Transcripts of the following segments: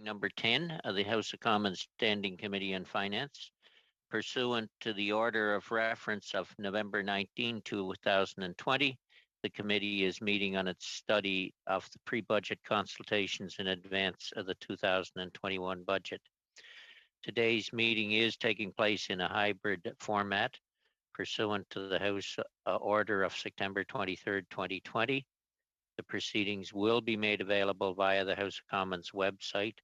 Number 10 of the House of Commons Standing Committee on Finance. Pursuant to the order of reference of November 19, 2020, the committee is meeting on its study of the pre-budget consultations in advance of the 2021 budget. Today's meeting is taking place in a hybrid format pursuant to the House order of September 23rd, 2020. The proceedings will be made available via the House of Commons website,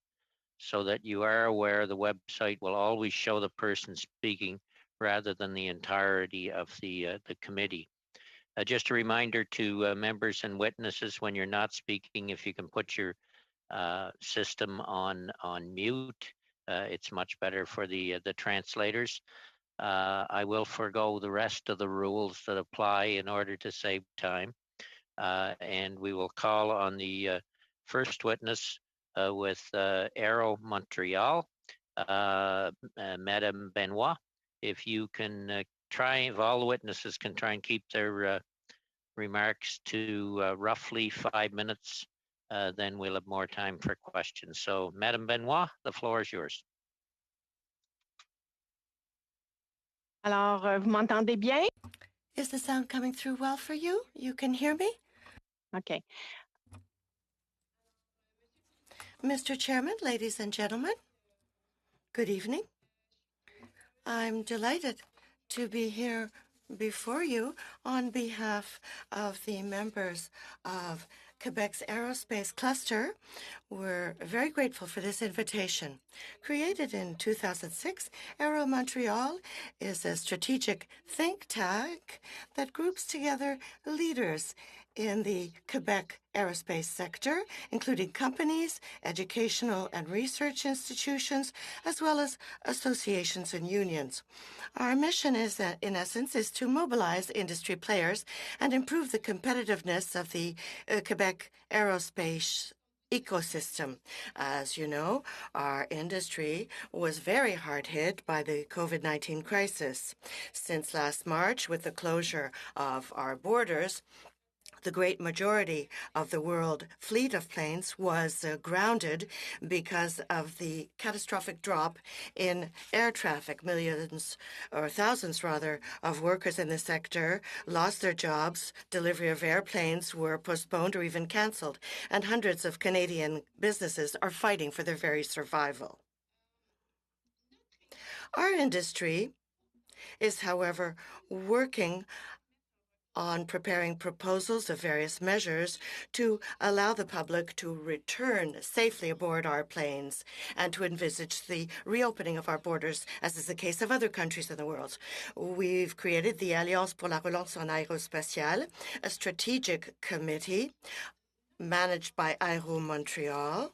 so that you are aware the website will always show the person speaking rather than the entirety of the committee. Just a reminder to members and witnesses, when you're not speaking, if you can put your system on mute, it's much better for the translators. I will forego the rest of the rules that apply in order to save time. And we will call on the first witness with Aero Montreal, Madame Benoit. If you can if all the witnesses can try and keep their remarks to roughly 5 minutes, then we'll have more time for questions. So, Madame Benoit, the floor is yours. Alors, vous m'entendez bien? Is the sound coming through well for you? You can hear me? Okay. Mr. Chairman, ladies and gentlemen, good evening. I'm delighted to be here before you on behalf of the members of Quebec's aerospace cluster. We're very grateful for this invitation. Created in 2006, Aero Montreal is a strategic think tank that groups together leaders in the Quebec aerospace sector, including companies, educational and research institutions, as well as associations and unions. Our mission is, in essence, is to mobilize industry players and improve the competitiveness of the Quebec aerospace ecosystem. As you know, our industry was very hard hit by the COVID-19 crisis. Since last March, with the closure of our borders, the great majority of the world fleet of planes was grounded because of the catastrophic drop in air traffic. Millions, or thousands rather, of workers in the sector lost their jobs. Delivery of airplanes were postponed or even cancelled, and hundreds of Canadian businesses are fighting for their very survival. Our industry is, however, working on preparing proposals of various measures to allow the public to return safely aboard our planes and to envisage the reopening of our borders, as is the case of other countries in the world. We've created the Alliance pour la relance en aérospatiale, a strategic committee managed by Aero Montreal.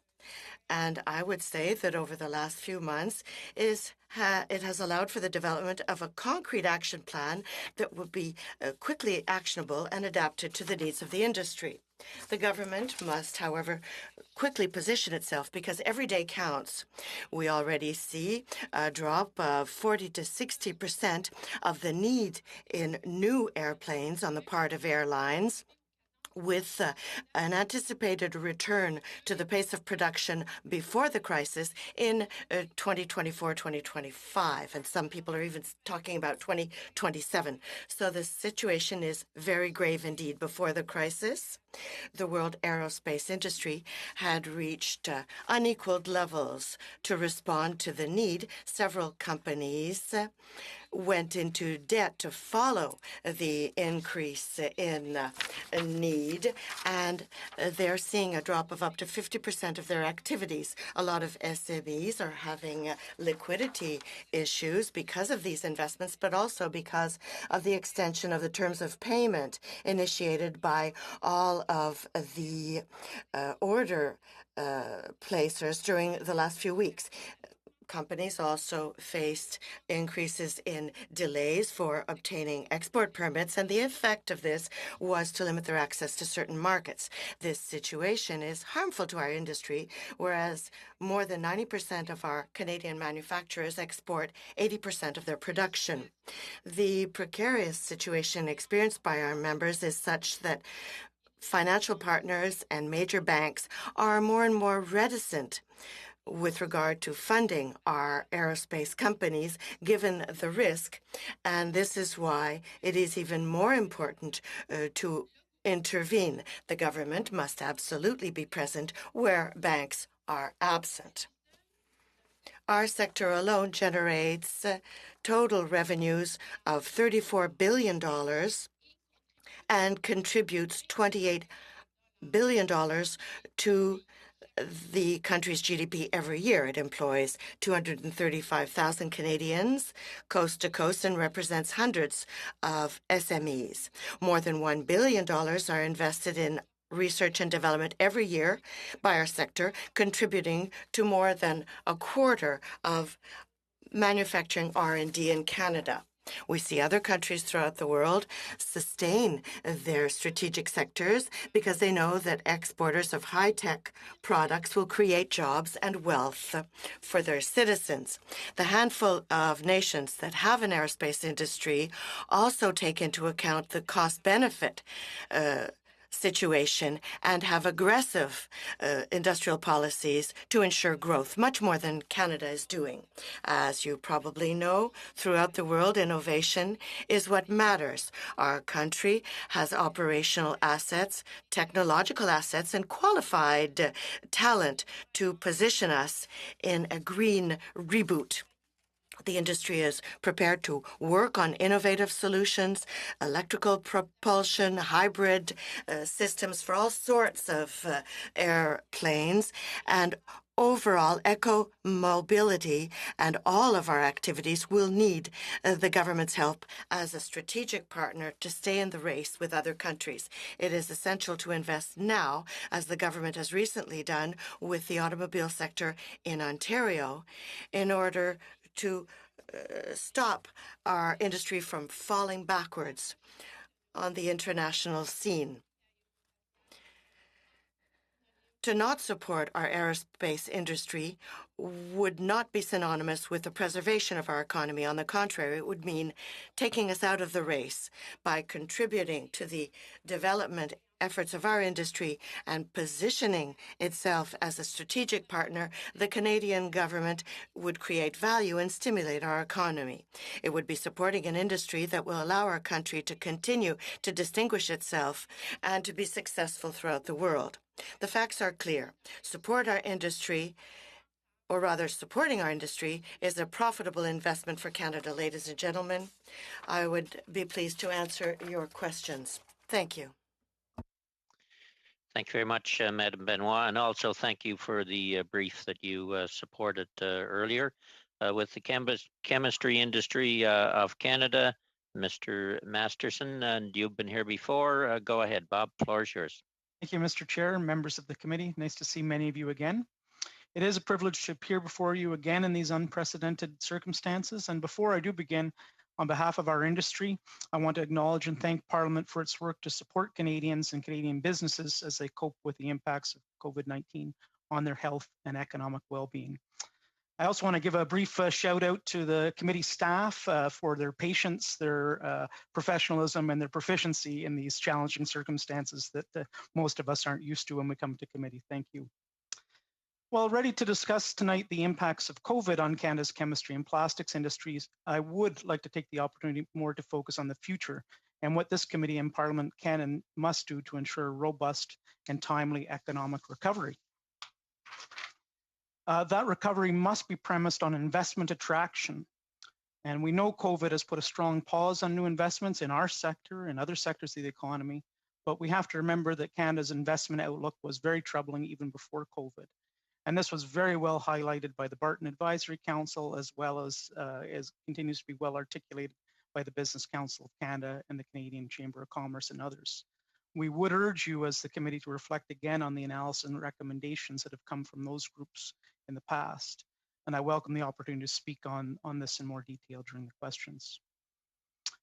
And I would say that over the last few months, it has allowed for the development of a concrete action plan that will be quickly actionable and adapted to the needs of the industry. The government must, however, quickly position itself because every day counts. We already see a drop of 40 to 60% of the need in new airplanes on the part of airlines, with an anticipated return to the pace of production before the crisis in 2024-2025. And some people are even talking about 2027. So the situation is very grave indeed. Before the crisis, the world aerospace industry had reached unequaled levels. To respond to the need, several companies went into debt to follow the increase in need, and they're seeing a drop of up to 50% of their activities. A lot of SMEs are having liquidity issues because of these investments, but also because of the extension of the terms of payment initiated by all of the order placers during the last few weeks. Companies also faced increases in delays for obtaining export permits, and the effect of this was to limit their access to certain markets. This situation is harmful to our industry, whereas more than 90% of our Canadian manufacturers export 80% of their production. The precarious situation experienced by our members is such that financial partners and major banks are more and more reticent with regard to funding our aerospace companies, given the risk. And this is why it is even more important to intervene. The government must absolutely be present where banks are absent. Our sector alone generates total revenues of $34 billion and contributes $28 billion to the country's GDP every year. It employs 235,000 Canadians coast to coast and represents hundreds of SMEs. More than $1 billion are invested in research and development every year by our sector, contributing to more than a quarter of manufacturing R&D in Canada. We see other countries throughout the world sustain their strategic sectors because they know that exporters of high-tech products will create jobs and wealth for their citizens. The handful of nations that have an aerospace industry also take into account the cost-benefit situation and have aggressive industrial policies to ensure growth, much more than Canada is doing. As you probably know, throughout the world, innovation is what matters. Our country has operational assets, technological assets, and qualified talent to position us in a green reboot. The industry is prepared to work on innovative solutions, electrical propulsion, hybrid systems for all sorts of airplanes, and overall eco-mobility, and all of our activities will need the government's help as a strategic partner to stay in the race with other countries. It is essential to invest now, as the government has recently done with the automobile sector in Ontario, in order to stop our industry from falling backwards on the international scene. To not support our aerospace industry would not be synonymous with the preservation of our economy. On the contrary, it would mean taking us out of the race. By contributing to the development efforts of our industry and positioning itself as a strategic partner, the Canadian government would create value and stimulate our economy. It would be supporting an industry that will allow our country to continue to distinguish itself and to be successful throughout the world. The facts are clear. Supporting our industry is a profitable investment for Canada. Ladies and gentlemen, I would be pleased to answer your questions. Thank you. Thank you very much, Madam Benoit, and also thank you for the brief that you supported earlier. With the chemistry industry of Canada, Mr. Masterson, and you've been here before. Go ahead, Bob, floor is yours. Thank you, Mr. Chair, members of the committee. Nice to see many of you again. It is a privilege to appear before you again in these unprecedented circumstances. And before I do begin, on behalf of our industry, I want to acknowledge and thank Parliament for its work to support Canadians and Canadian businesses as they cope with the impacts of COVID-19 on their health and economic well-being. I also want to give a brief shout out to the committee staff for their patience, their professionalism, and their proficiency in these challenging circumstances that most of us aren't used to when we come to committee. Thank you. Well, ready to discuss tonight the impacts of COVID on Canada's chemistry and plastics industries, I would like to take the opportunity more to focus on the future and what this committee and Parliament can and must do to ensure robust and timely economic recovery. That recovery must be premised on investment attraction. And we know COVID has put a strong pause on new investments in our sector and other sectors of the economy, but we have to remember that Canada's investment outlook was very troubling even before COVID. And this was very well highlighted by the Barton Advisory Council, as well as continues to be well articulated by the Business Council of Canada and the Canadian Chamber of Commerce and others. We would urge you as the committee to reflect again on the analysis and recommendations that have come from those groups in the past. And I welcome the opportunity to speak on this in more detail during the questions.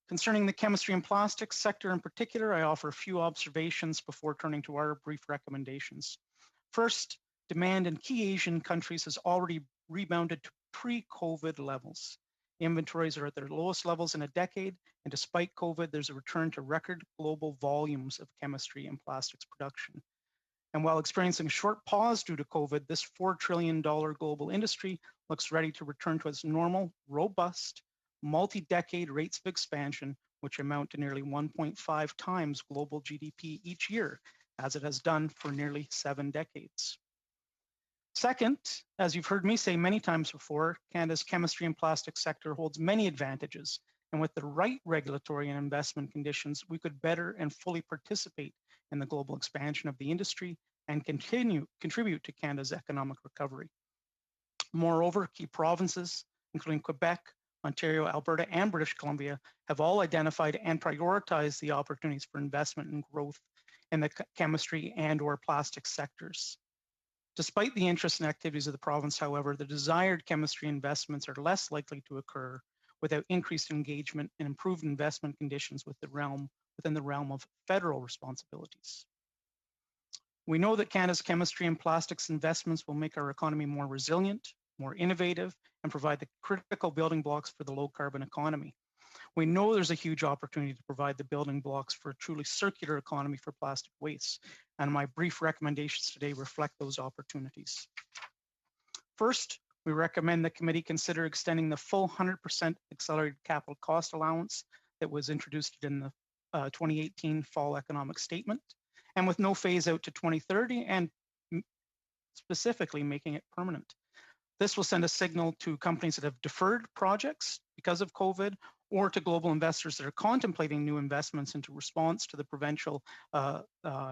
Concerning the chemistry and plastics sector in particular, I offer a few observations before turning to our brief recommendations. First, demand in key Asian countries has already rebounded to pre-COVID levels. Inventories are at their lowest levels in a decade, and despite COVID, there's a return to record global volumes of chemistry and plastics production. And while experiencing a short pause due to COVID, this $4 trillion global industry looks ready to return to its normal, robust, multi-decade rates of expansion, which amount to nearly 1.5 times global GDP each year, as it has done for nearly 7 decades. Second, as you've heard me say many times before, Canada's chemistry and plastics sector holds many advantages, and with the right regulatory and investment conditions, we could better and fully participate in the global expansion of the industry and contribute to Canada's economic recovery. Moreover, key provinces, including Quebec, Ontario, Alberta, and British Columbia, have all identified and prioritized the opportunities for investment and growth in the chemistry and/or plastics sectors. Despite the interest and activities of the province, however, the desired chemistry investments are less likely to occur without increased engagement and improved investment conditions within the realm of federal responsibilities. We know that Canada's chemistry and plastics investments will make our economy more resilient, more innovative, and provide the critical building blocks for the low carbon economy. We know there's a huge opportunity to provide the building blocks for a truly circular economy for plastic waste, and my brief recommendations today reflect those opportunities. First, we recommend the committee consider extending the full 100% accelerated capital cost allowance that was introduced in the 2018 fall economic statement, and with no phase out to 2030, and specifically making it permanent. This will send a signal to companies that have deferred projects because of COVID, or to global investors that are contemplating new investments into response to the provincial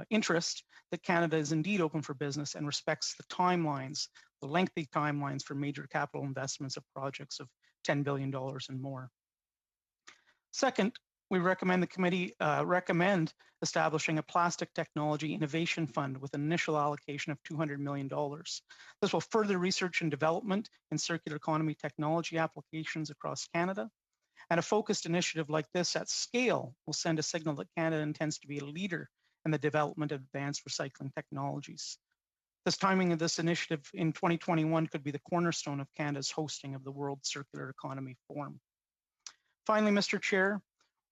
interest that Canada is indeed open for business and respects the timelines, the lengthy timelines for major capital investments of projects of $10 billion and more. Second, we recommend the committee recommend establishing a plastic technology innovation fund with an initial allocation of $200 million. This will further research and development in circular economy technology applications across Canada. And a focused initiative like this at scale will send a signal that Canada intends to be a leader in the development of advanced recycling technologies. This timing of this initiative in 2021 could be the cornerstone of Canada's hosting of the World Circular Economy Forum. Finally, Mr. Chair,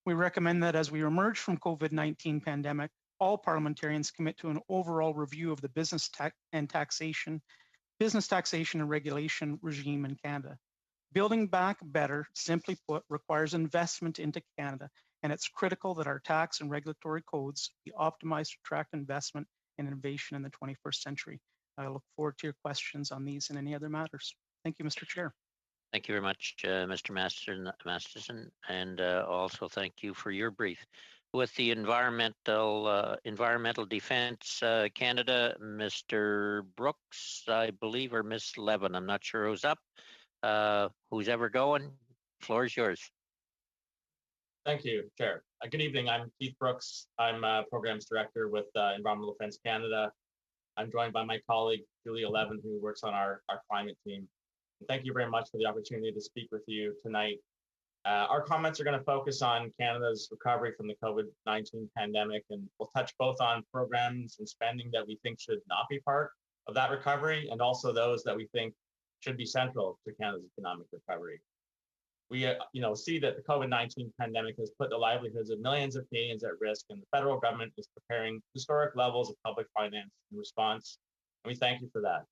we recommend that as we emerge from COVID-19 pandemic, all parliamentarians commit to an overall review of the business taxation and regulation regime in Canada. Building back better, simply put, requires investment into Canada, and it's critical that our tax and regulatory codes be optimized to attract investment and innovation in the 21st century. I look forward to your questions on these and any other matters. Thank you, Mr. Chair. Thank you very much, Mr. Masterson, and also thank you for your brief. With the Environmental Defence Canada, Mr. Brooks, I believe, or Ms. Levin, I'm not sure who's up. Who's ever going, floor is yours. Thank you, Chair. Good evening, I'm Keith Brooks. I'm Programs Director with Environmental Defence Canada. I'm joined by my colleague, Julia Levin, who works on our climate team. And thank you very much for the opportunity to speak with you tonight. Our comments are going to focus on Canada's recovery from the COVID-19 pandemic, and we'll touch both on programs and spending that we think should not be part of that recovery, and also those that we think should be central to Canada's economic recovery. We see that the COVID-19 pandemic has put the livelihoods of millions of Canadians at risk, and the federal government is preparing historic levels of public finance in response, and we thank you for that.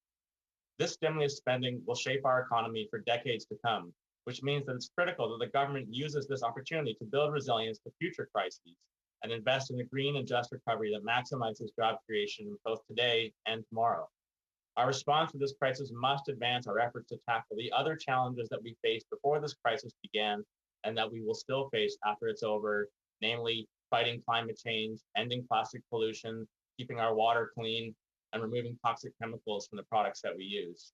This stimulus spending will shape our economy for decades to come, which means that it's critical that the government uses this opportunity to build resilience to future crises and invest in a green and just recovery that maximizes job creation both today and tomorrow. Our response to this crisis must advance our efforts to tackle the other challenges that we faced before this crisis began and that we will still face after it's over, namely fighting climate change, ending plastic pollution, keeping our water clean, and removing toxic chemicals from the products that we use.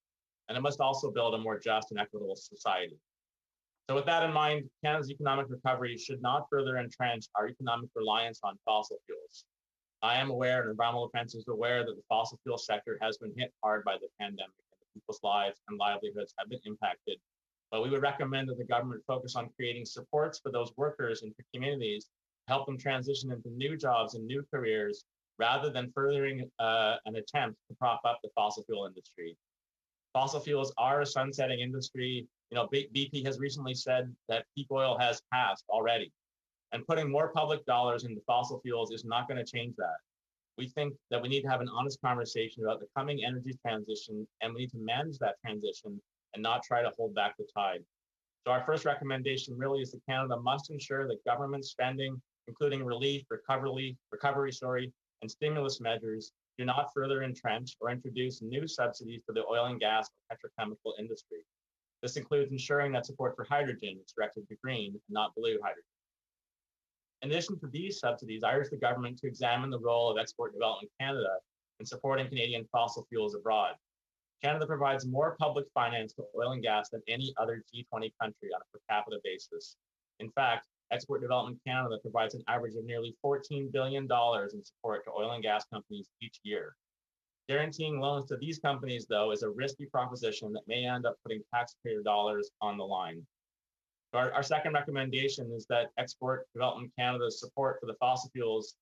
And it must also build a more just and equitable society. So with that in mind, Canada's economic recovery should not further entrench our economic reliance on fossil fuels. I am aware, and Environmental Defence is aware, that the fossil fuel sector has been hit hard by the pandemic, and people's lives and livelihoods have been impacted. But we would recommend that the government focus on creating supports for those workers and for communities to help them transition into new jobs and new careers, rather than furthering an attempt to prop up the fossil fuel industry. Fossil fuels are a sunsetting industry. BP has recently said that peak oil has passed already. And putting more public dollars into fossil fuels is not going to change that. We think that we need to have an honest conversation about the coming energy transition, and we need to manage that transition and not try to hold back the tide. So our first recommendation really is that Canada must ensure that government spending, including relief, recovery, and stimulus measures, do not further entrench or introduce new subsidies for the oil and gas or petrochemical industry. This includes ensuring that support for hydrogen is directed to green, not blue hydrogen. In addition to these subsidies, I urge the government to examine the role of Export Development Canada in supporting Canadian fossil fuels abroad. Canada provides more public finance to oil and gas than any other G20 country on a per capita basis. In fact, Export Development Canada provides an average of nearly $14 billion in support to oil and gas companies each year. Guaranteeing loans to these companies, though, is a risky proposition that may end up putting taxpayer dollars on the line. Our second recommendation is that Export Development Canada's support for the fossil fuels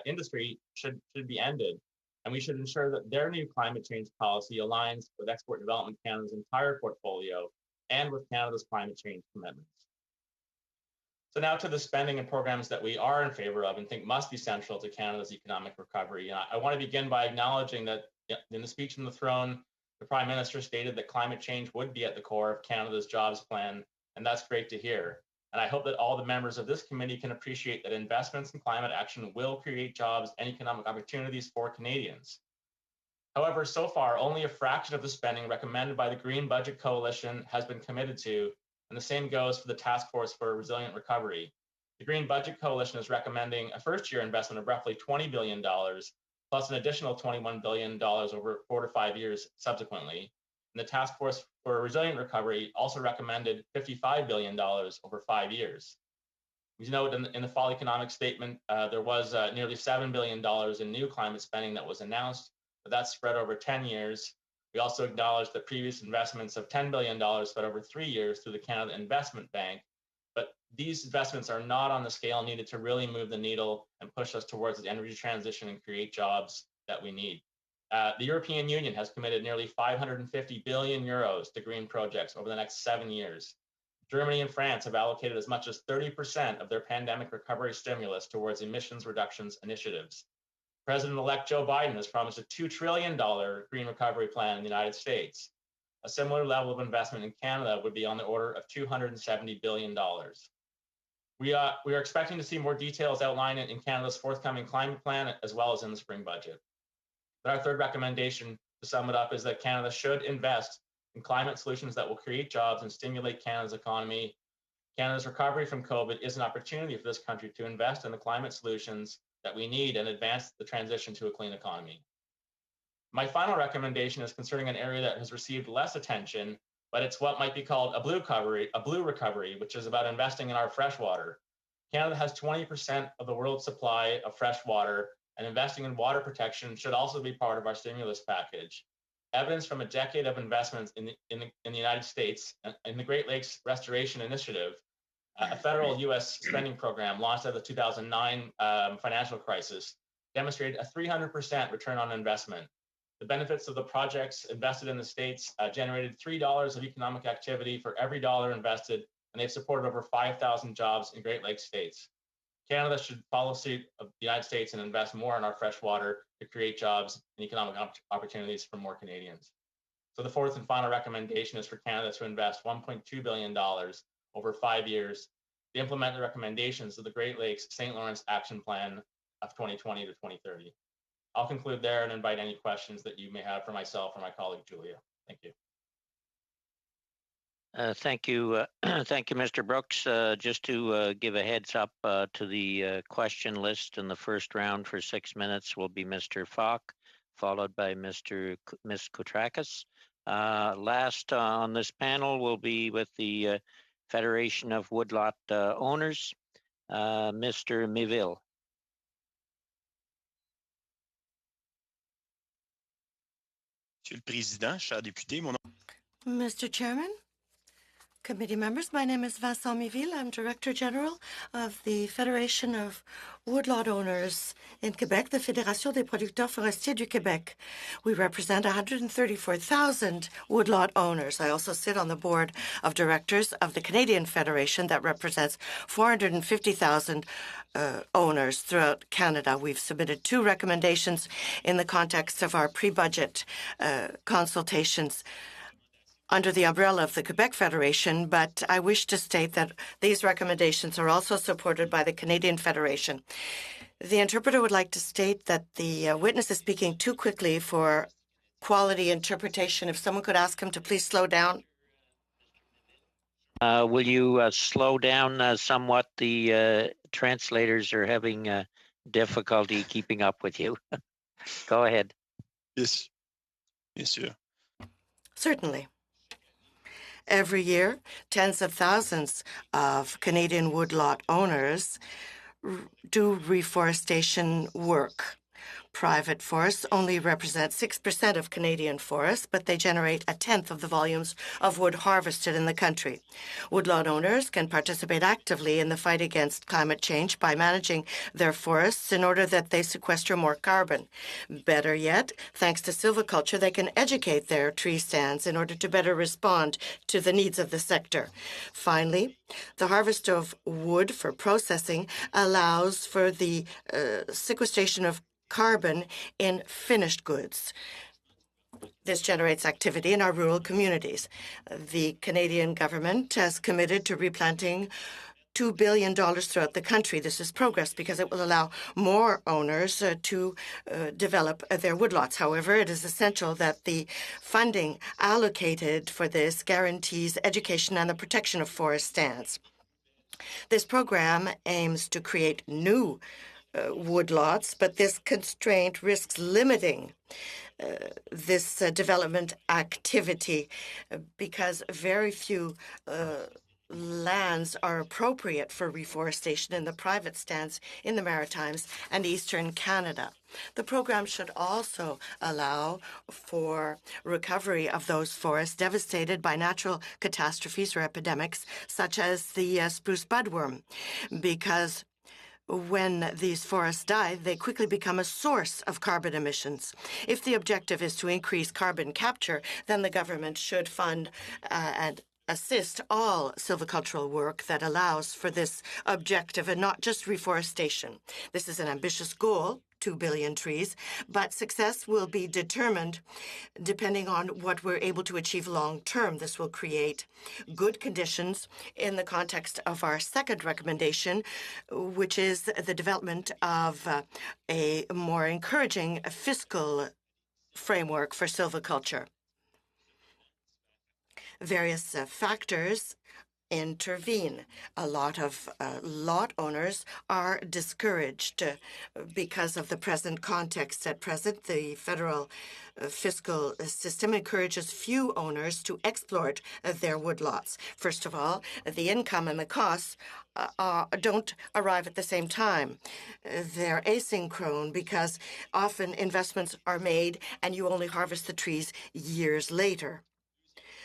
industry should be ended, and we should ensure that their new climate change policy aligns with Export Development Canada's entire portfolio and with Canada's climate change commitments. So now to the spending and programs that we are in favor of and think must be central to Canada's economic recovery. And I want to begin by acknowledging that in the speech from the throne, the Prime Minister stated that climate change would be at the core of Canada's jobs plan, and that's great to hear. And I hope that all the members of this committee can appreciate that investments in climate action will create jobs and economic opportunities for Canadians. However, so far, only a fraction of the spending recommended by the Green Budget Coalition has been committed to, and the same goes for the Task Force for Resilient Recovery. The Green Budget Coalition is recommending a first-year investment of roughly $20 billion, plus an additional $21 billion over 4 to 5 years subsequently. And the Task Force for Resilient Recovery also recommended $55 billion over 5 years. We note in the fall economic statement, there was nearly $7 billion in new climate spending that was announced, but that's spread over 10 years. We also acknowledge that previous investments of $10 billion spread over 3 years through the Canada Investment Bank, but these investments are not on the scale needed to really move the needle and push us towards the energy transition and create jobs that we need. The European Union has committed nearly 550 billion euros to green projects over the next 7 years. Germany and France have allocated as much as 30% of their pandemic recovery stimulus towards emissions reductions initiatives. President-elect Joe Biden has promised a $2 trillion green recovery plan in the United States. A similar level of investment in Canada would be on the order of $270 billion. We are expecting to see more details outlined in Canada's forthcoming climate plan, as well as in the spring budget. But our third recommendation, to sum it up, is that Canada should invest in climate solutions that will create jobs and stimulate Canada's economy. Canada's recovery from COVID is an opportunity for this country to invest in the climate solutions that we need and advance the transition to a clean economy. My final recommendation is concerning an area that has received less attention, but it's what might be called a blue recovery, which is about investing in our fresh water. Canada has 20% of the world's supply of fresh water, and investing in water protection should also be part of our stimulus package. Evidence from a decade of investments in the United States in the Great Lakes Restoration Initiative, a federal U.S. spending program launched at the 2009 financial crisis, demonstrated a 300% return on investment. The benefits of the projects invested in the states generated $3 of economic activity for every dollar invested, and they've supported over 5,000 jobs in Great Lakes states. Canada should follow suit of the United States and invest more in our fresh water to create jobs and economic opportunities for more Canadians. So the fourth and final recommendation is for Canada to invest $1.2 billion over 5 years to implement the recommendations of the Great Lakes St. Lawrence Action Plan of 2020 to 2030. I'll conclude there and invite any questions that you may have for myself or my colleague, Julia. Thank you. Thank you. Thank you, Mr. Brooks. Just to give a heads up to the question list in the first round for 6 minutes will be Mr. Falk, followed by Ms. Koutrakis. Last on this panel will be with the Federation of Woodlot Owners, Mr. Miville. Monsieur le Président, chers députés, Mr. Chairman, Committee members, my name is Vincent Miville. I'm Director General of the Federation of Woodlot Owners in Quebec, the Fédération des producteurs forestiers du Québec. We represent 134,000 woodlot owners. I also sit on the board of directors of the Canadian Federation that represents 450,000 owners throughout Canada. We've submitted 2 recommendations in the context of our pre-budget consultations under the umbrella of the Quebec Federation, but I wish to state that these recommendations are also supported by the Canadian Federation. The interpreter would like to state that the witness is speaking too quickly for quality interpretation. If someone could ask him to please slow down. Will you slow down somewhat? The translators are having difficulty keeping up with you. Go ahead. Yes, monsieur. Certainly. Every year, tens of thousands of Canadian woodlot owners do reforestation work. Private forests only represent 6% of Canadian forests, but they generate 1/10 of the volumes of wood harvested in the country. Woodlot owners can participate actively in the fight against climate change by managing their forests in order that they sequester more carbon. Better yet, thanks to silviculture, they can educate their tree stands in order to better respond to the needs of the sector. Finally, the harvest of wood for processing allows for the sequestration of carbon in finished goods. This generates activity in our rural communities. The Canadian government has committed to replanting $2 billion throughout the country. This is progress because it will allow more owners to develop their woodlots. However, it is essential that the funding allocated for this guarantees education and the protection of forest stands. This program aims to create new woodlots, but this constraint risks limiting this development activity because very few lands are appropriate for reforestation in the private stands in the Maritimes and Eastern Canada. The program should also allow for recovery of those forests devastated by natural catastrophes or epidemics, such as the spruce budworm, because when these forests die, they quickly become a source of carbon emissions. If the objective is to increase carbon capture, then the government should fund and assist all silvicultural work that allows for this objective and not just reforestation. This is an ambitious goal, 2 billion trees, but success will be determined depending on what we're able to achieve long term. This will create good conditions in the context of our second recommendation, which is the development of a more encouraging fiscal framework for silviculture. Various factors intervene. A lot of lot owners are discouraged because of the present context. At present, the federal fiscal system encourages few owners to exploit their woodlots. First of all, the income and the costs don't arrive at the same time. They're asynchronous because often investments are made and you only harvest the trees years later.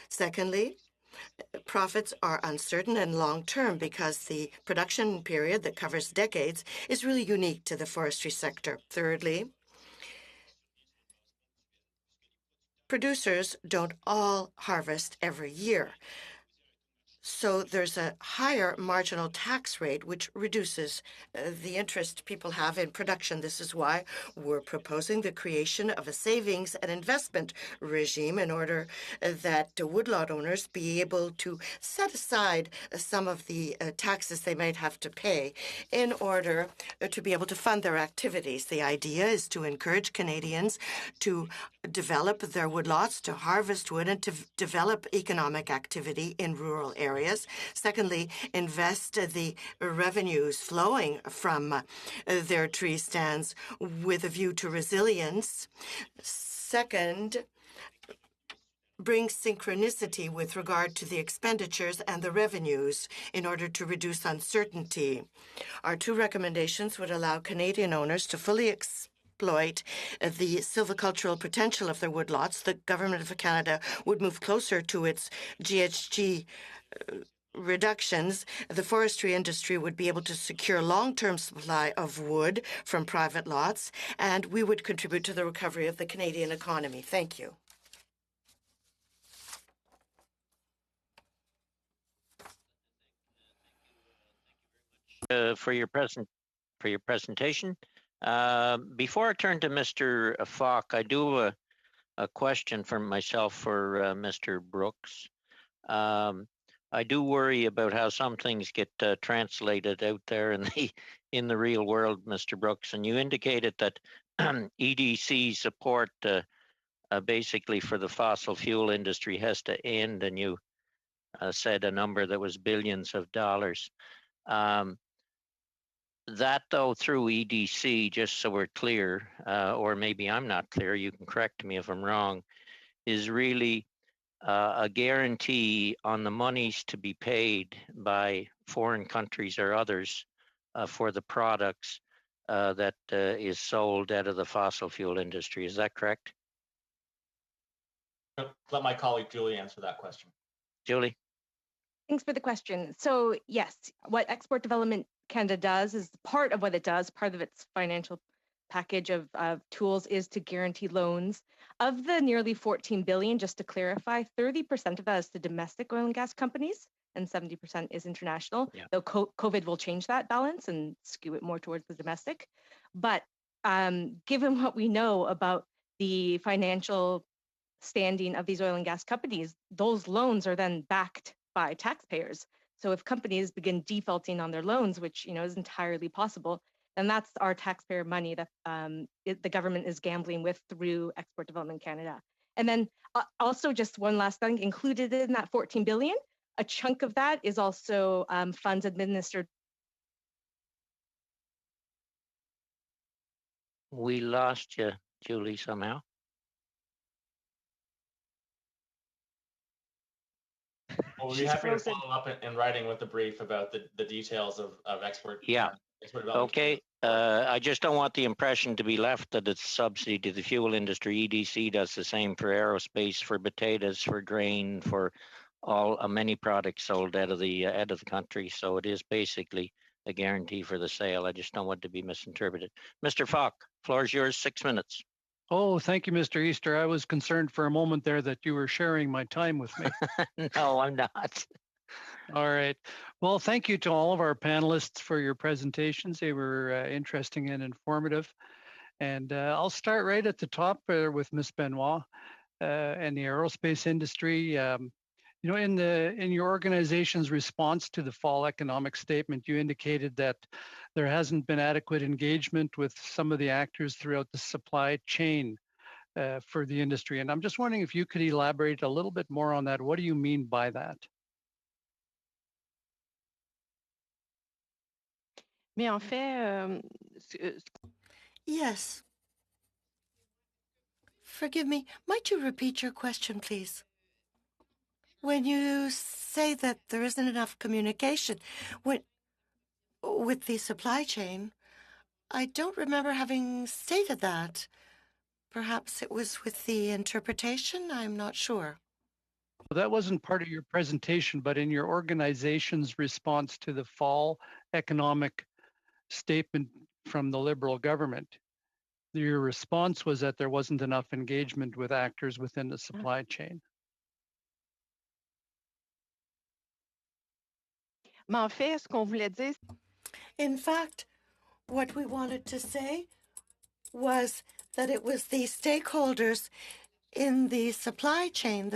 Secondly, profits are uncertain and long-term because the production period that covers decades is really unique to the forestry sector. Thirdly, producers don't all harvest every year. So there's a higher marginal tax rate, which reduces the interest people have in production. This is why we're proposing the creation of a savings and investment regime in order that woodlot owners be able to set aside some of the taxes they might have to pay in order to be able to fund their activities. The idea is to encourage Canadians to develop their woodlots, to harvest wood, and to develop economic activity in rural areas. Secondly, invest the revenues flowing from their tree stands with a view to resilience. Second, bring synchronicity with regard to the expenditures and the revenues in order to reduce uncertainty. Our 2 recommendations would allow Canadian owners to fully exploit the silvicultural potential of their woodlots, the Government of Canada would move closer to its GHG reductions. The forestry industry would be able to secure long-term supply of wood from private lots, and we would contribute to the recovery of the Canadian economy. Thank you. For your presentation. Before I turn to Mr. Falk, I do a question for myself for Mr. Brooks. I do worry about how some things get translated out there in the real world, Mr. Brooks. And you indicated that EDC support basically for the fossil fuel industry has to end, and you said a number that was billions of dollars. That, though, through EDC, just so we're clear, or maybe I'm not clear, you can correct me if I'm wrong, is really a guarantee on the monies to be paid by foreign countries or others for the products that is sold out of the fossil fuel industry. Is that correct? Let my colleague Julie answer that question. Julie? Thanks for the question. So yes, what Export Development Canada does is part of what it does, part of its financial package of tools is to guarantee loans. Of the nearly 14 billion, just to clarify, 30% of that is to domestic oil and gas companies and 70% is international. Yeah. Though COVID will change that balance and skew it more towards the domestic. But given what we know about the financial standing of these oil and gas companies, those loans are then backed by taxpayers. So if companies begin defaulting on their loans, which is entirely possible, then that's our taxpayer money that the government is gambling with through Export Development Canada. And then also just one last thing, included in that 14 billion, a chunk of that is also funds administered. We lost you, Julie, somehow. Well, we'll be happy to follow up in writing with the brief about the details of export. Yeah. Export development. Okay. I just don't want the impression to be left that it's subsidy to the fuel industry. EDC does the same for aerospace, for potatoes, for grain, for all many products sold out of the country. So it is basically a guarantee for the sale. I just don't want to be misinterpreted. Mr. Falk, floor is yours. 6 minutes. Oh, thank you, Mr. Easter. I was concerned for a moment there that you were sharing my time with me. No, I'm not. All right. Well, thank you to all of our panelists for your presentations. They were interesting and informative. And I'll start right at the top with Ms. Benoit and the aerospace industry. In your organization's response to the fall economic statement, you indicated that there hasn't been adequate engagement with some of the actors throughout the supply chain for the industry. And I'm just wondering if you could elaborate a little bit more on that. What do you mean by that? Mais en fait, Yes. Forgive me, might you repeat your question, please? When you say that there isn't enough communication with the supply chain, I don't remember having stated that. Perhaps it was with the interpretation, I'm not sure. Well, that wasn't part of your presentation, but in your organization's response to the fall economic statement from the Liberal government, your response was that there wasn't enough engagement with actors within the supply chain. mais en fait, ce qu'on voulait dire, In fact, what we wanted to say was that it was the stakeholders in the supply chain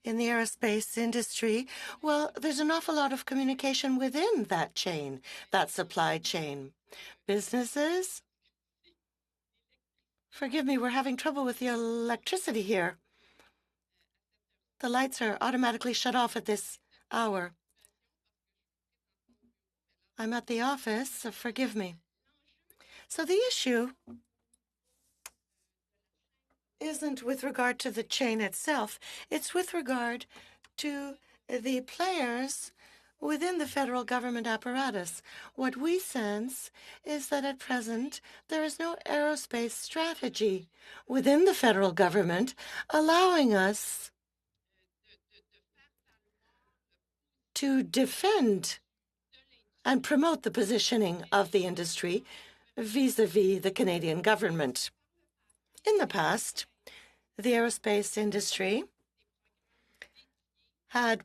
in the aerospace industry. Well, there's an awful lot of communication within that chain, that supply chain. Businesses. Forgive me, we're having trouble with the electricity here. The lights are automatically shut off at this hour. I'm at the office, so forgive me. So the issue isn't with regard to the chain itself. It's with regard to the players within the federal government apparatus. What we sense is that at present there is no aerospace strategy within the federal government allowing us to defend and promote the positioning of the industry vis-a-vis the Canadian government. In the past, the aerospace industry had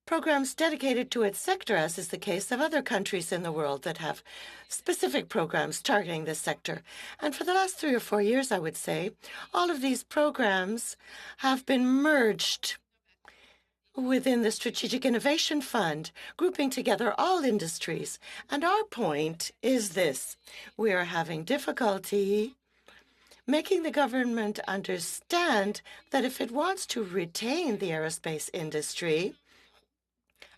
programs dedicated to its sector, as is the case of other countries in the world that have specific programs targeting this sector. And for the last 3 or 4 years, I would say, all of these programs have been merged within the Strategic Innovation Fund, grouping together all industries. And our point is this: we are having difficulty making the government understand that if it wants to retain the aerospace industry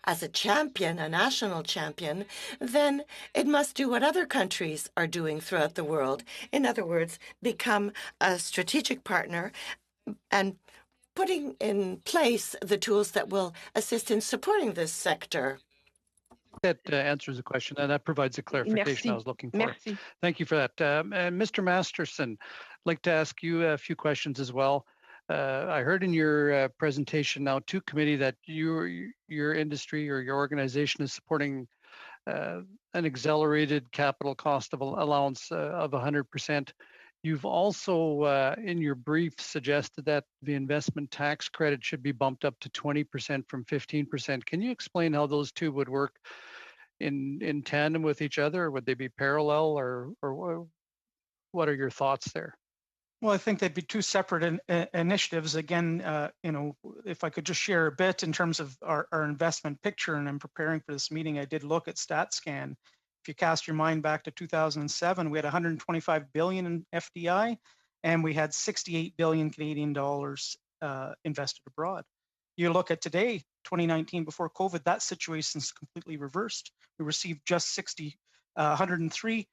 as a champion, a national champion, then it must do what other countries are doing throughout the world. In other words, become a strategic partner and putting in place the tools that will assist in supporting this sector. That answers the question, and that provides the clarification I was looking for. Merci. Thank you for that. And Mr. Masterson, I'd like to ask you a few questions as well. I heard in your presentation now to committee that your industry or your organization is supporting an accelerated capital cost of allowance of 100%. You've also, in your brief, suggested that the investment tax credit should be bumped up to 20% from 15%. Can you explain how those two would work in tandem with each other? Or would they be parallel, or what are your thoughts there? Well, I think they'd be two separate initiatives. Again, if I could just share a bit in terms of our investment picture, and I'm preparing for this meeting, I did look at StatScan. If you cast your mind back to 2007, we had 125 billion in FDI, and we had 68 billion Canadian dollars invested abroad. You look at today, 2019, before COVID, that situation's completely reversed. We received just 103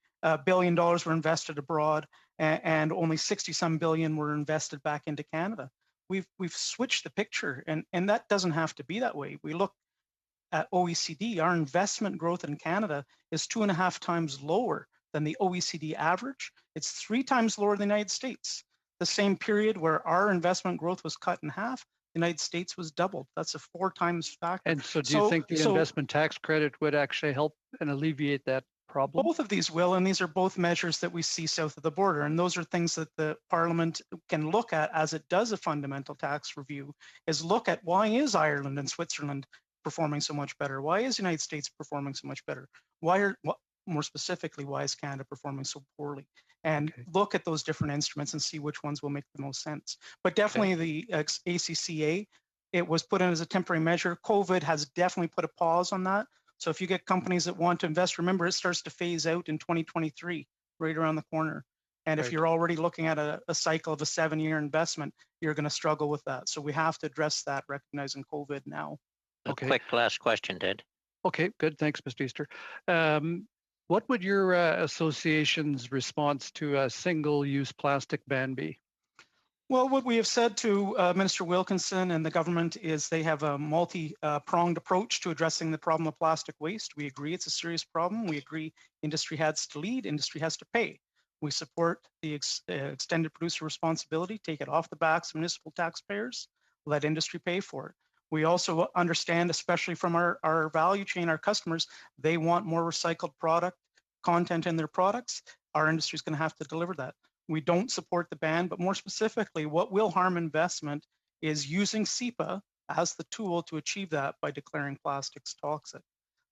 billion dollars were invested abroad, and only 60-some billion were invested back into Canada. We've switched the picture, and that doesn't have to be that way. We look at OECD, our investment growth in Canada is 2.5 times lower than the OECD average. It's 3 times lower than the United States. The same period where our investment growth was cut in half, the United States was doubled. That's a 4 times factor. And so do you think the investment tax credit would actually help and alleviate that problem? Both of these will, and these are both measures that we see south of the border. And those are things that the Parliament can look at as it does a fundamental tax review, is look at why is Ireland and Switzerland performing so much better? Why is the United States performing so much better? More specifically, why is Canada performing so poorly? And look at those different instruments and see which ones will make the most sense. But definitely the ACCA, it was put in as a temporary measure. COVID has definitely put a pause on that. So if you get companies that want to invest, remember it starts to phase out in 2023, right around the corner. And if you're already looking at a cycle of a 7-year investment, you're going to struggle with that. So we have to address that, recognizing COVID now. A quick last question, Ted. Okay, good. Thanks, Mr. Easter. What would your association's response to a single-use plastic ban be? Well, what we have said to Minister Wilkinson and the government is they have a multi-pronged approach to addressing the problem of plastic waste. We agree it's a serious problem. We agree industry has to lead, industry has to pay. We support the extended producer responsibility, take it off the backs of municipal taxpayers, let industry pay for it. We also understand, especially from our value chain, our customers, they want more recycled product content in their products. Our industry is going to have to deliver that. We don't support the ban, but more specifically, what will harm investment is using SEPA as the tool to achieve that by declaring plastics toxic.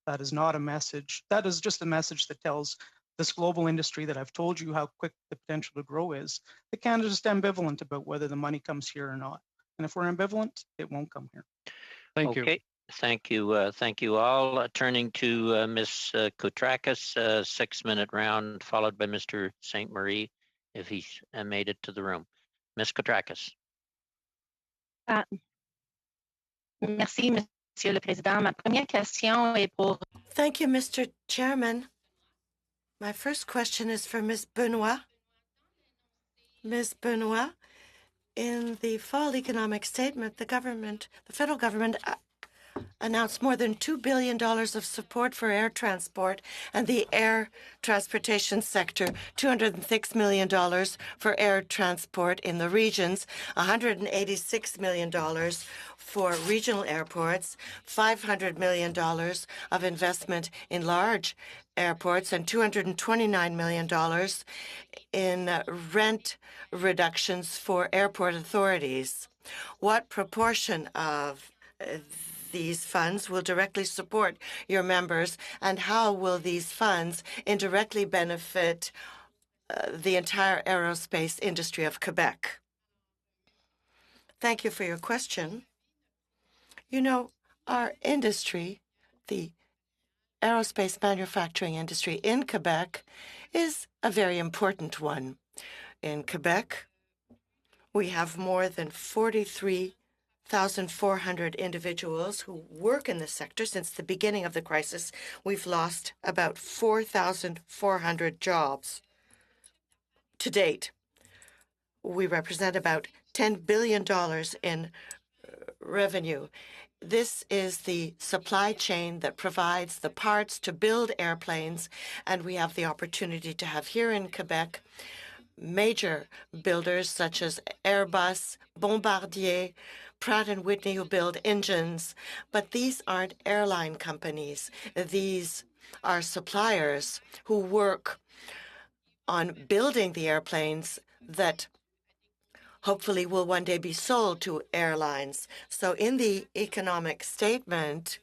That is not a message. That is just a message that tells this global industry that I've told you how quick the potential to grow is, that Canada's just ambivalent about whether the money comes here or not. And if we're ambivalent, it won't come here. Thank you. Thank you. Thank you all. Turning to Ms. Koutrakis, 6-minute round, followed by Mr. St. Marie, if he's made it to the room. Ms. Koutrakis. Merci, Monsieur le Président. Ma première question est pour... Thank you, Mr. Chairman. My first question is for Ms. Benoit. Ms. Benoit, in the fall economic statement, the federal government announced more than $2 billion of support for air transport and the air transportation sector, $206 million for air transport in the regions, $186 million for regional airports, $500 million of investment in large airports, and $229 million in rent reductions for airport authorities. What proportion of these funds will directly support your members, and how will these funds indirectly benefit the entire aerospace industry of Quebec? Thank you for your question. You know, our industry, the aerospace manufacturing industry in Quebec, is a very important one. In Quebec, we have more than 43,400 individuals who work in the sector. Since the beginning of the crisis, we've lost about 4,400 jobs. To date, we represent about $10 billion in revenue. This is the supply chain that provides the parts to build airplanes, and we have the opportunity to have here in Quebec major builders such as Airbus, Bombardier, Pratt & Whitney, who build engines. But these aren't airline companies. These are suppliers who work on building the airplanes that hopefully will one day be sold to airlines. So in the economic statement,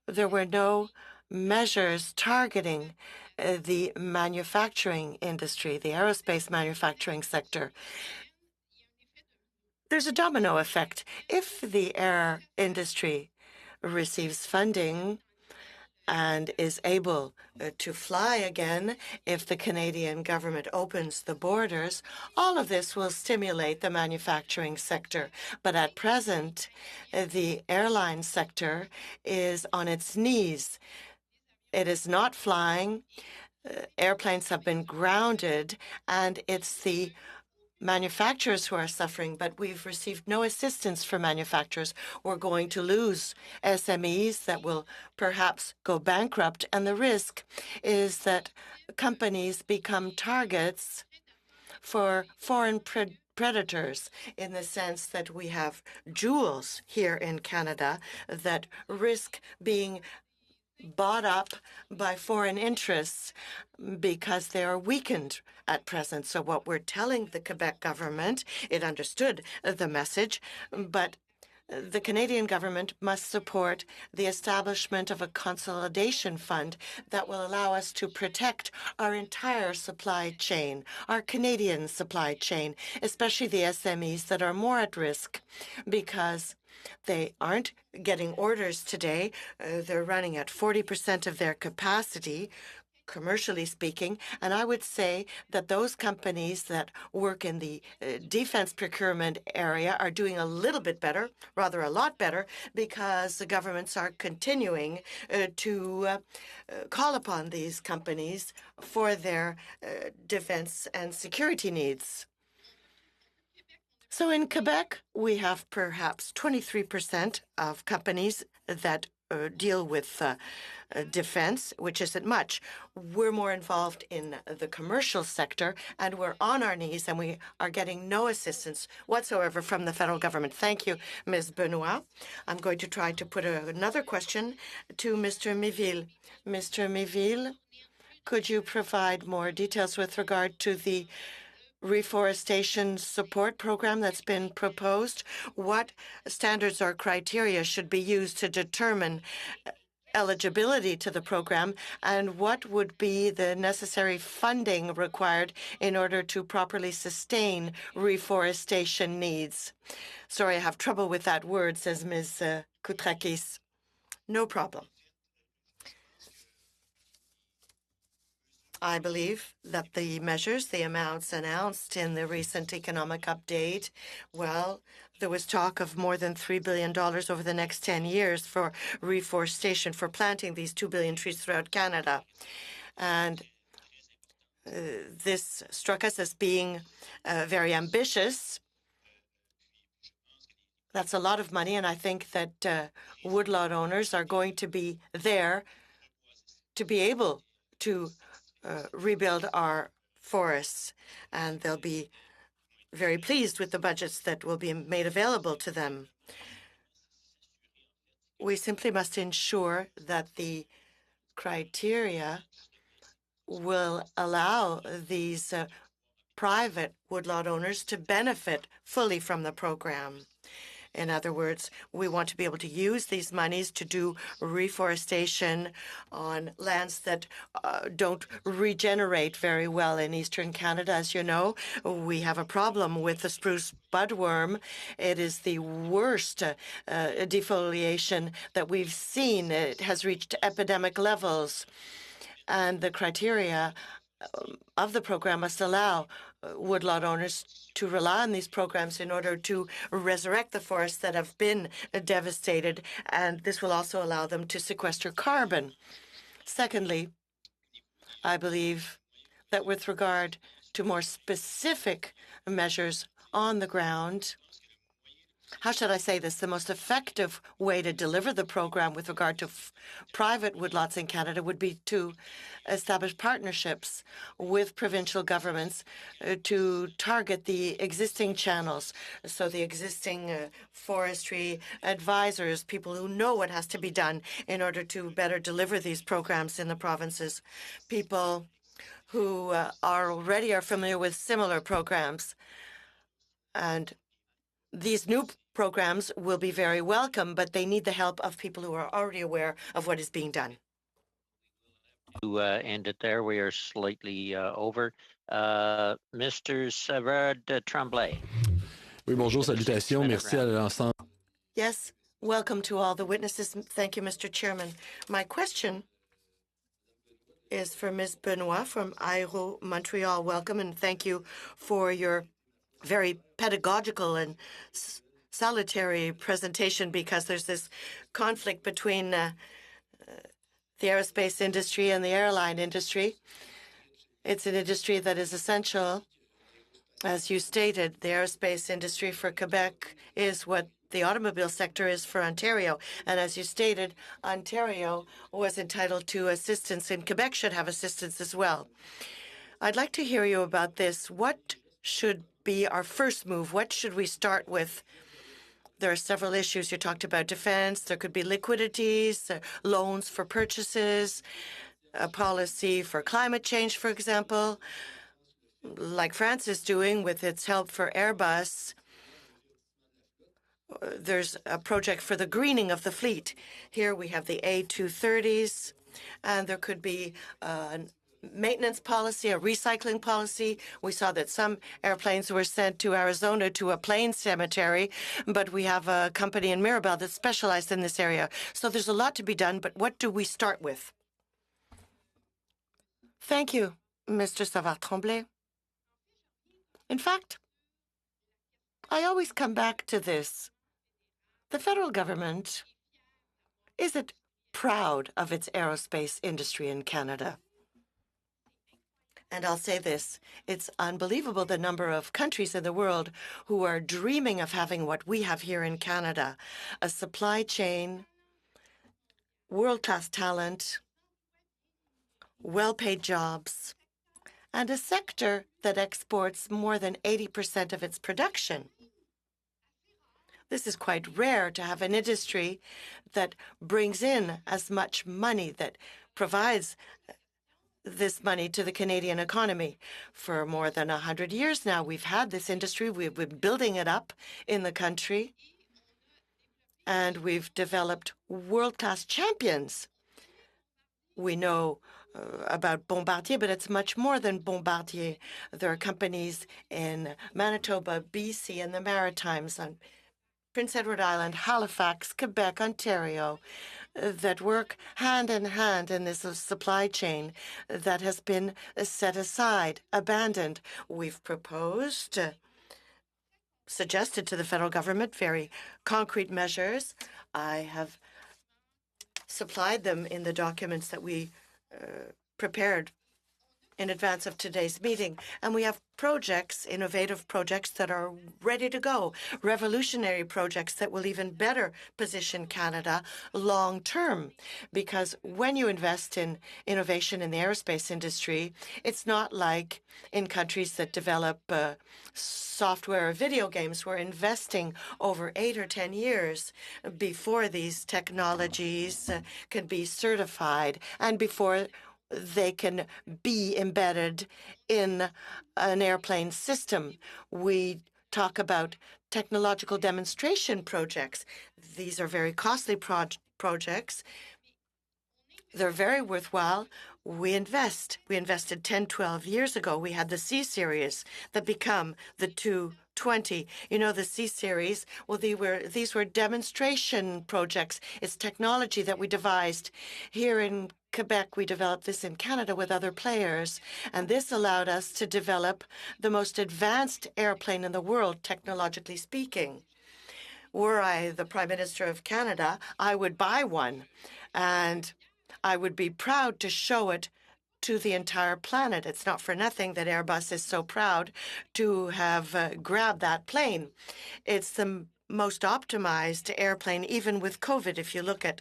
there were no measures targeting the manufacturing industry, the aerospace manufacturing sector. There's a domino effect. If the air industry receives funding and is able to fly again, if the Canadian government opens the borders, all of this will stimulate the manufacturing sector. But at present, the airline sector is on its knees. It is not flying. Airplanes have been grounded, and it's the manufacturers who are suffering, but we've received no assistance for manufacturers. We're going to lose SMEs that will perhaps go bankrupt, and the risk is that companies become targets for foreign predators, in the sense that we have jewels here in Canada that risk being bought up by foreign interests because they are weakened at present. So what we're telling the Quebec government, it understood the message, but the Canadian government must support the establishment of a consolidation fund that will allow us to protect our entire supply chain, our Canadian supply chain, especially the SMEs that are more at risk because they aren't getting orders today. They're running at 40% of their capacity, commercially speaking. And I would say that those companies that work in the defense procurement area are doing a little bit better, rather a lot better, because the governments are continuing to call upon these companies for their defense and security needs. So in Quebec, we have perhaps 23% of companies that deal with defense, which isn't much. We're more involved in the commercial sector, and we're on our knees, and we are getting no assistance whatsoever from the federal government. Thank you, Ms. Benoit. I'm going to try to put another question to Mr. Miville. Mr. Miville, could you provide more details with regard to the reforestation support program that's been proposed? What standards or criteria should be used to determine eligibility to the program, and what would be the necessary funding required in order to properly sustain reforestation needs? Sorry, I have trouble with that word, says Ms. Koutrakis. No problem. I believe that the measures, the amounts announced in the recent economic update, well, there was talk of more than $3 billion over the next 10 years for reforestation, for planting these 2 billion trees throughout Canada. And this struck us as being very ambitious. That's a lot of money, and I think that woodlot owners are going to be there to be able to rebuild our forests, and they'll be very pleased with the budgets that will be made available to them. We simply must ensure that the criteria will allow these private woodlot owners to benefit fully from the program. In other words, we want to be able to use these monies to do reforestation on lands that don't regenerate very well in eastern Canada. As you know, we have a problem with the spruce budworm. It is the worst defoliation that we've seen. It has reached epidemic levels. And the criteria of the program must allow woodlot owners to rely on these programs in order to resurrect the forests that have been devastated, and this will also allow them to sequester carbon. Secondly, I believe that with regard to more specific measures on the ground, how should I say this? The most effective way to deliver the program with regard to private woodlots in Canada would be to establish partnerships with provincial governments to target the existing channels. So the existing forestry advisors, people who know what has to be done in order to better deliver these programs in the provinces, people who already are familiar with similar programs. And these new programs will be very welcome, but they need the help of people who are already aware of what is being done. To end it there, we are slightly over. Mr. Savard Tremblay. Oui, bonjour, salutations. Merci à l'ensemble. Yes, welcome to all the witnesses. Thank you, Mr. Chairman. My question is for Ms. Benoit from Aero Montreal. Welcome, and thank you for your very pedagogical and salutary presentation, because there's this conflict between the aerospace industry and the airline industry. It's an industry that is essential. As you stated, the aerospace industry for Quebec is what the automobile sector is for Ontario. And as you stated, Ontario was entitled to assistance, and Quebec should have assistance as well. I'd like to hear you about this. What should be our first move? What should we start with? There are several issues. You talked about defense. There could be liquidities, loans for purchases, a policy for climate change, for example, like France is doing with its help for Airbus. There's a project for the greening of the fleet. Here we have the A230s, and there could be maintenance policy, a recycling policy. We saw that some airplanes were sent to Arizona to a plane cemetery, but we have a company in Mirabel that's specialized in this area. So there's a lot to be done, but what do we start with? Thank you, Mr. Savard Tremblay. In fact, I always come back to this. The federal government isn't proud of its aerospace industry in Canada. And I'll say this, it's unbelievable the number of countries in the world who are dreaming of having what we have here in Canada, a supply chain, world-class talent, well-paid jobs, and a sector that exports more than 80% of its production. This is quite rare to have an industry that brings in as much money, that provides this money to the Canadian economy. For more than 100 years now, we've had this industry. We've been building it up in the country, and we've developed world-class champions. We know about Bombardier, but it's much more than Bombardier. There are companies in Manitoba, BC, and the Maritimes, on Prince Edward Island, Halifax, Quebec, Ontario, that work hand in hand in this supply chain that has been set aside, abandoned. We've proposed, suggested to the federal government very concrete measures. I have supplied them in the documents that we prepared in advance of today's meeting. And we have projects, innovative projects that are ready to go, revolutionary projects that will even better position Canada long term. Because when you invest in innovation in the aerospace industry, it's not like in countries that develop software or video games. We're investing over 8 or 10 years before these technologies can be certified and before they can be embedded in an airplane system. We talk about technological demonstration projects. These are very costly projects. They're very worthwhile. We invest. We invested 10, 12 years ago. We had the C-Series that become the 220. You know, the C-Series, well, these were demonstration projects. It's technology that we devised here in Quebec. We developed this in Canada with other players, and this allowed us to develop the most advanced airplane in the world, technologically speaking. Were I the Prime Minister of Canada, I would buy one, and I would be proud to show it to the entire planet. It's not for nothing that Airbus is so proud to have grabbed that plane. It's the most optimized airplane, even with COVID. If you look at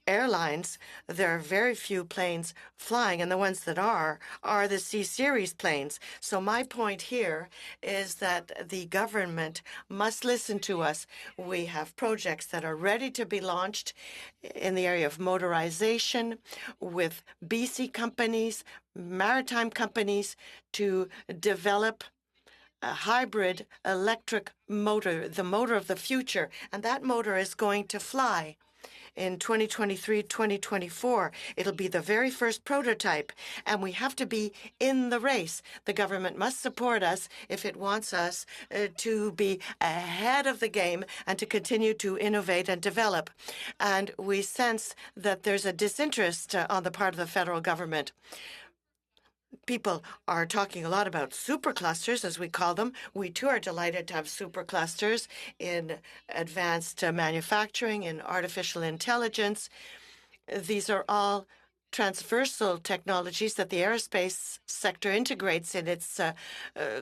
airlines, there are very few planes flying, and the ones that are the C-Series planes. So my point here is that the government must listen to us. We have projects that are ready to be launched in the area of motorization with BC companies, maritime companies to develop a hybrid electric motor, the motor of the future, and that motor is going to fly in 2023, 2024. It'll be the very first prototype, and we have to be in the race. The government must support us if it wants us to be ahead of the game and to continue to innovate and develop. And we sense that there's a disinterest on the part of the federal government. People are talking a lot about superclusters, as we call them. We too are delighted to have superclusters in advanced manufacturing, in artificial intelligence. These are all transversal technologies that the aerospace sector integrates in its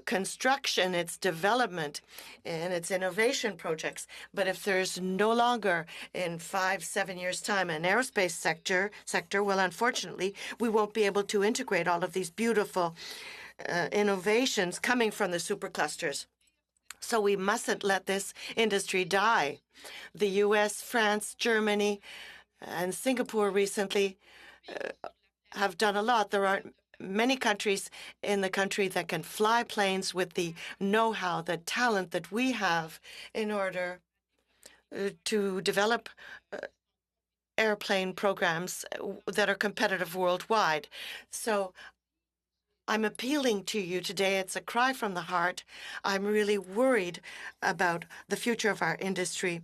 construction, its development, and its innovation projects. But if there's no longer, in 5-7 years' time, an aerospace sector, well, unfortunately, we won't be able to integrate all of these beautiful innovations coming from the superclusters. So we mustn't let this industry die. The U.S., France, Germany, and Singapore recently have done a lot. There aren't many countries in the country that can fly planes with the know-how, the talent that we have in order to develop airplane programs that are competitive worldwide. So I'm appealing to you today. It's a cry from the heart. I'm really worried about the future of our industry.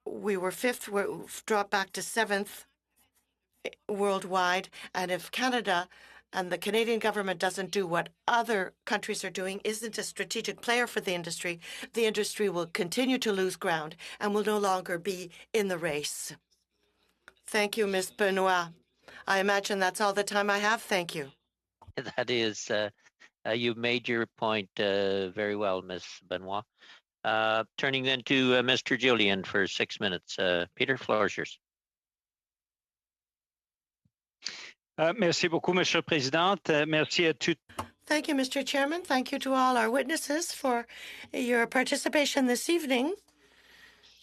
We were 5th, we've dropped back to 7th worldwide, and if Canada and the Canadian government doesn't do what other countries are doing, isn't a strategic player for the industry will continue to lose ground and will no longer be in the race. Thank you, Ms. Benoit. I imagine that's all the time I have. Thank you. That is, you made your point very well, Ms. Benoit. Turning then to Mr. Julian for 6 minutes. Peter, floor is yours. Merci beaucoup, Monsieur le Président. Merci à tous. Thank you, Mr. Chairman. Thank you to all our witnesses for your participation this evening.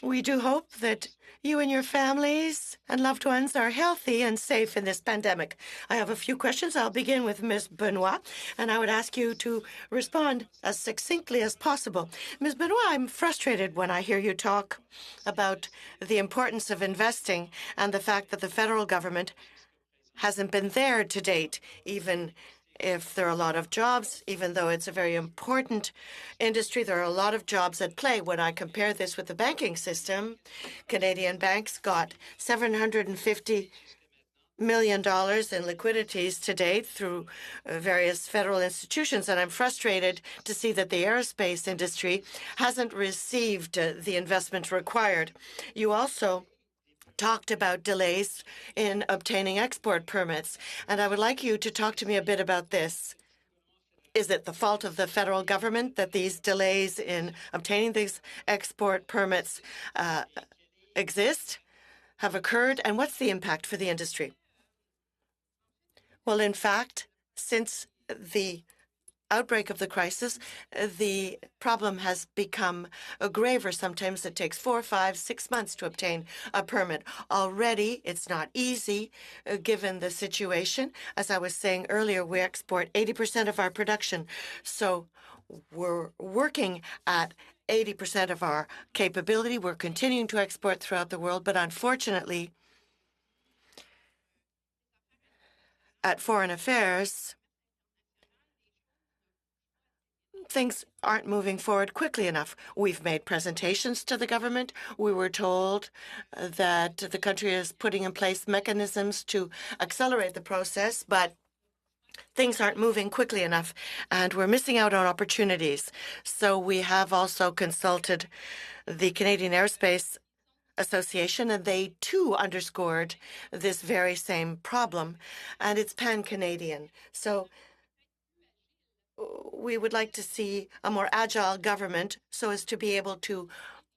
We do hope that you and your families and loved ones are healthy and safe in this pandemic. I have a few questions. I'll begin with Ms. Benoit, and I would ask you to respond as succinctly as possible. Ms. Benoit, I'm frustrated when I hear you talk about the importance of investing and the fact that the federal government hasn't been there to date, even if there are a lot of jobs, even though it's a very important industry, there are a lot of jobs at play. When I compare this with the banking system, Canadian banks got $750 million in liquidities to date through various federal institutions, and I'm frustrated to see that the aerospace industry hasn't received the investment required. You also talked about delays in obtaining export permits, and I would like you to talk to me a bit about this. Is it the fault of the federal government that these delays in obtaining these export permits exist, have occurred, and what's the impact for the industry? Well, in fact, since the outbreak of the crisis, the problem has become graver. Sometimes it takes 4, 5, 6 months to obtain a permit. Already, it's not easy given the situation. As I was saying earlier, we export 80% of our production. So we're working at 80% of our capability. We're continuing to export throughout the world, but unfortunately, at Foreign Affairs, things aren't moving forward quickly enough. We've made presentations to the government. We were told that the country is putting in place mechanisms to accelerate the process, but things aren't moving quickly enough, and we're missing out on opportunities. So we have also consulted the Canadian Aerospace Association, and they too underscored this very same problem, and it's pan-Canadian. So we would like to see a more agile government so as to be able to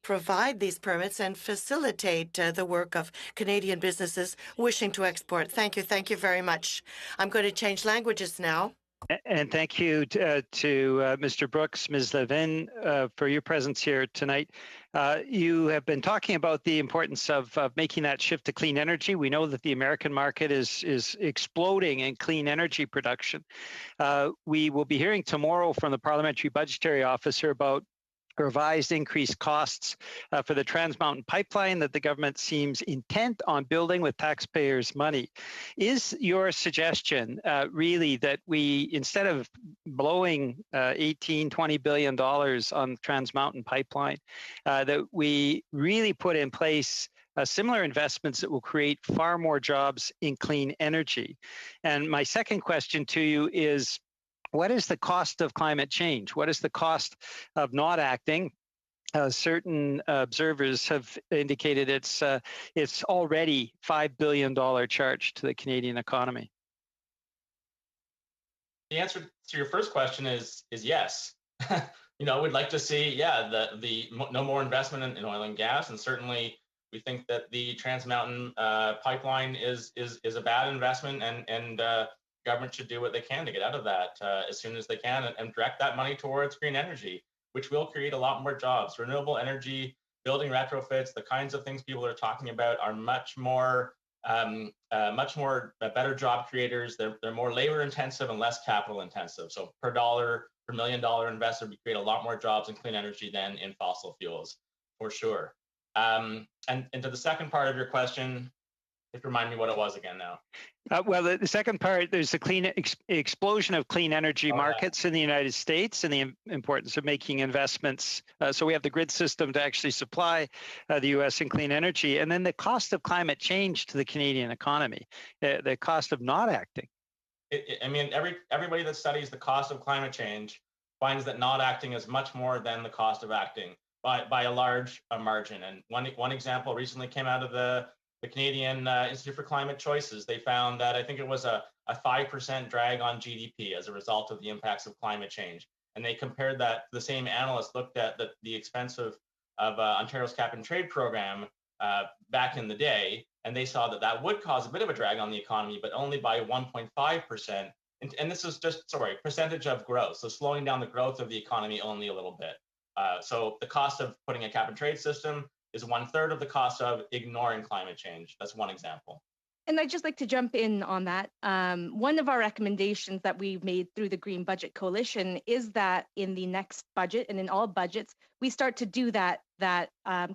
provide these permits and facilitate the work of Canadian businesses wishing to export. Thank you. Thank you very much. I'm going to change languages now. And thank you to Mr. Brooks, Ms. Levin, for your presence here tonight. You have been talking about the importance of making that shift to clean energy. We know that the American market is exploding in clean energy production. We will be hearing tomorrow from the Parliamentary Budgetary Officer about revised increased costs for the Trans Mountain Pipeline that the government seems intent on building with taxpayers' money. Is your suggestion really that we, instead of blowing $18–20 billion on Trans Mountain Pipeline, that we really put in place similar investments that will create far more jobs in clean energy? And my second question to you is, what is the cost of climate change? What is the cost of not acting? Certain observers have indicated it's already $5 billion charge to the Canadian economy. The answer to your first question is yes. We'd like to see, the no more investment in oil and gas, and certainly we think that the Trans Mountain Pipeline is a bad investment, and government should do what they can to get out of that as soon as they can and direct that money towards green energy, which will create a lot more jobs. Renewable energy, building retrofits, the kinds of things people are talking about are much more better job creators. They're more labor intensive and less capital intensive. So per $1 million invested, we create a lot more jobs in clean energy than in fossil fuels, for sure. And to the second part of your question, just remind me what it was again now. Well, the second part, there's a explosion of clean energy markets in the United States and the importance of making investments. So we have the grid system to actually supply the U.S. in clean energy. And then the cost of climate change to the Canadian economy, the cost of not acting. Everybody that studies the cost of climate change finds that not acting is much more than the cost of acting by a large margin. And one example recently came out of the Canadian Institute for Climate Choices. They found that I think it was a 5% drag on GDP as a result of the impacts of climate change. And they compared that, the same analysts looked at the expense of Ontario's cap and trade program back in the day, and they saw that would cause a bit of a drag on the economy, but only by 1.5%. And this is just, percentage of growth. So slowing down the growth of the economy only a little bit. So the cost of putting a cap and trade system is 1/3 of the cost of ignoring climate change. That's one example. And I'd just like to jump in on that. One of our recommendations that we've made through the Green Budget Coalition is that in the next budget and in all budgets, we start to do that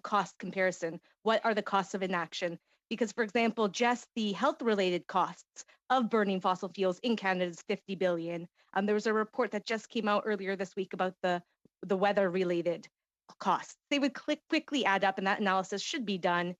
cost comparison. What are the costs of inaction? Because, for example, just the health-related costs of burning fossil fuels in Canada is $50 billion. There was a report that just came out earlier this week about the weather-related costs. They would quickly add up, and that analysis should be done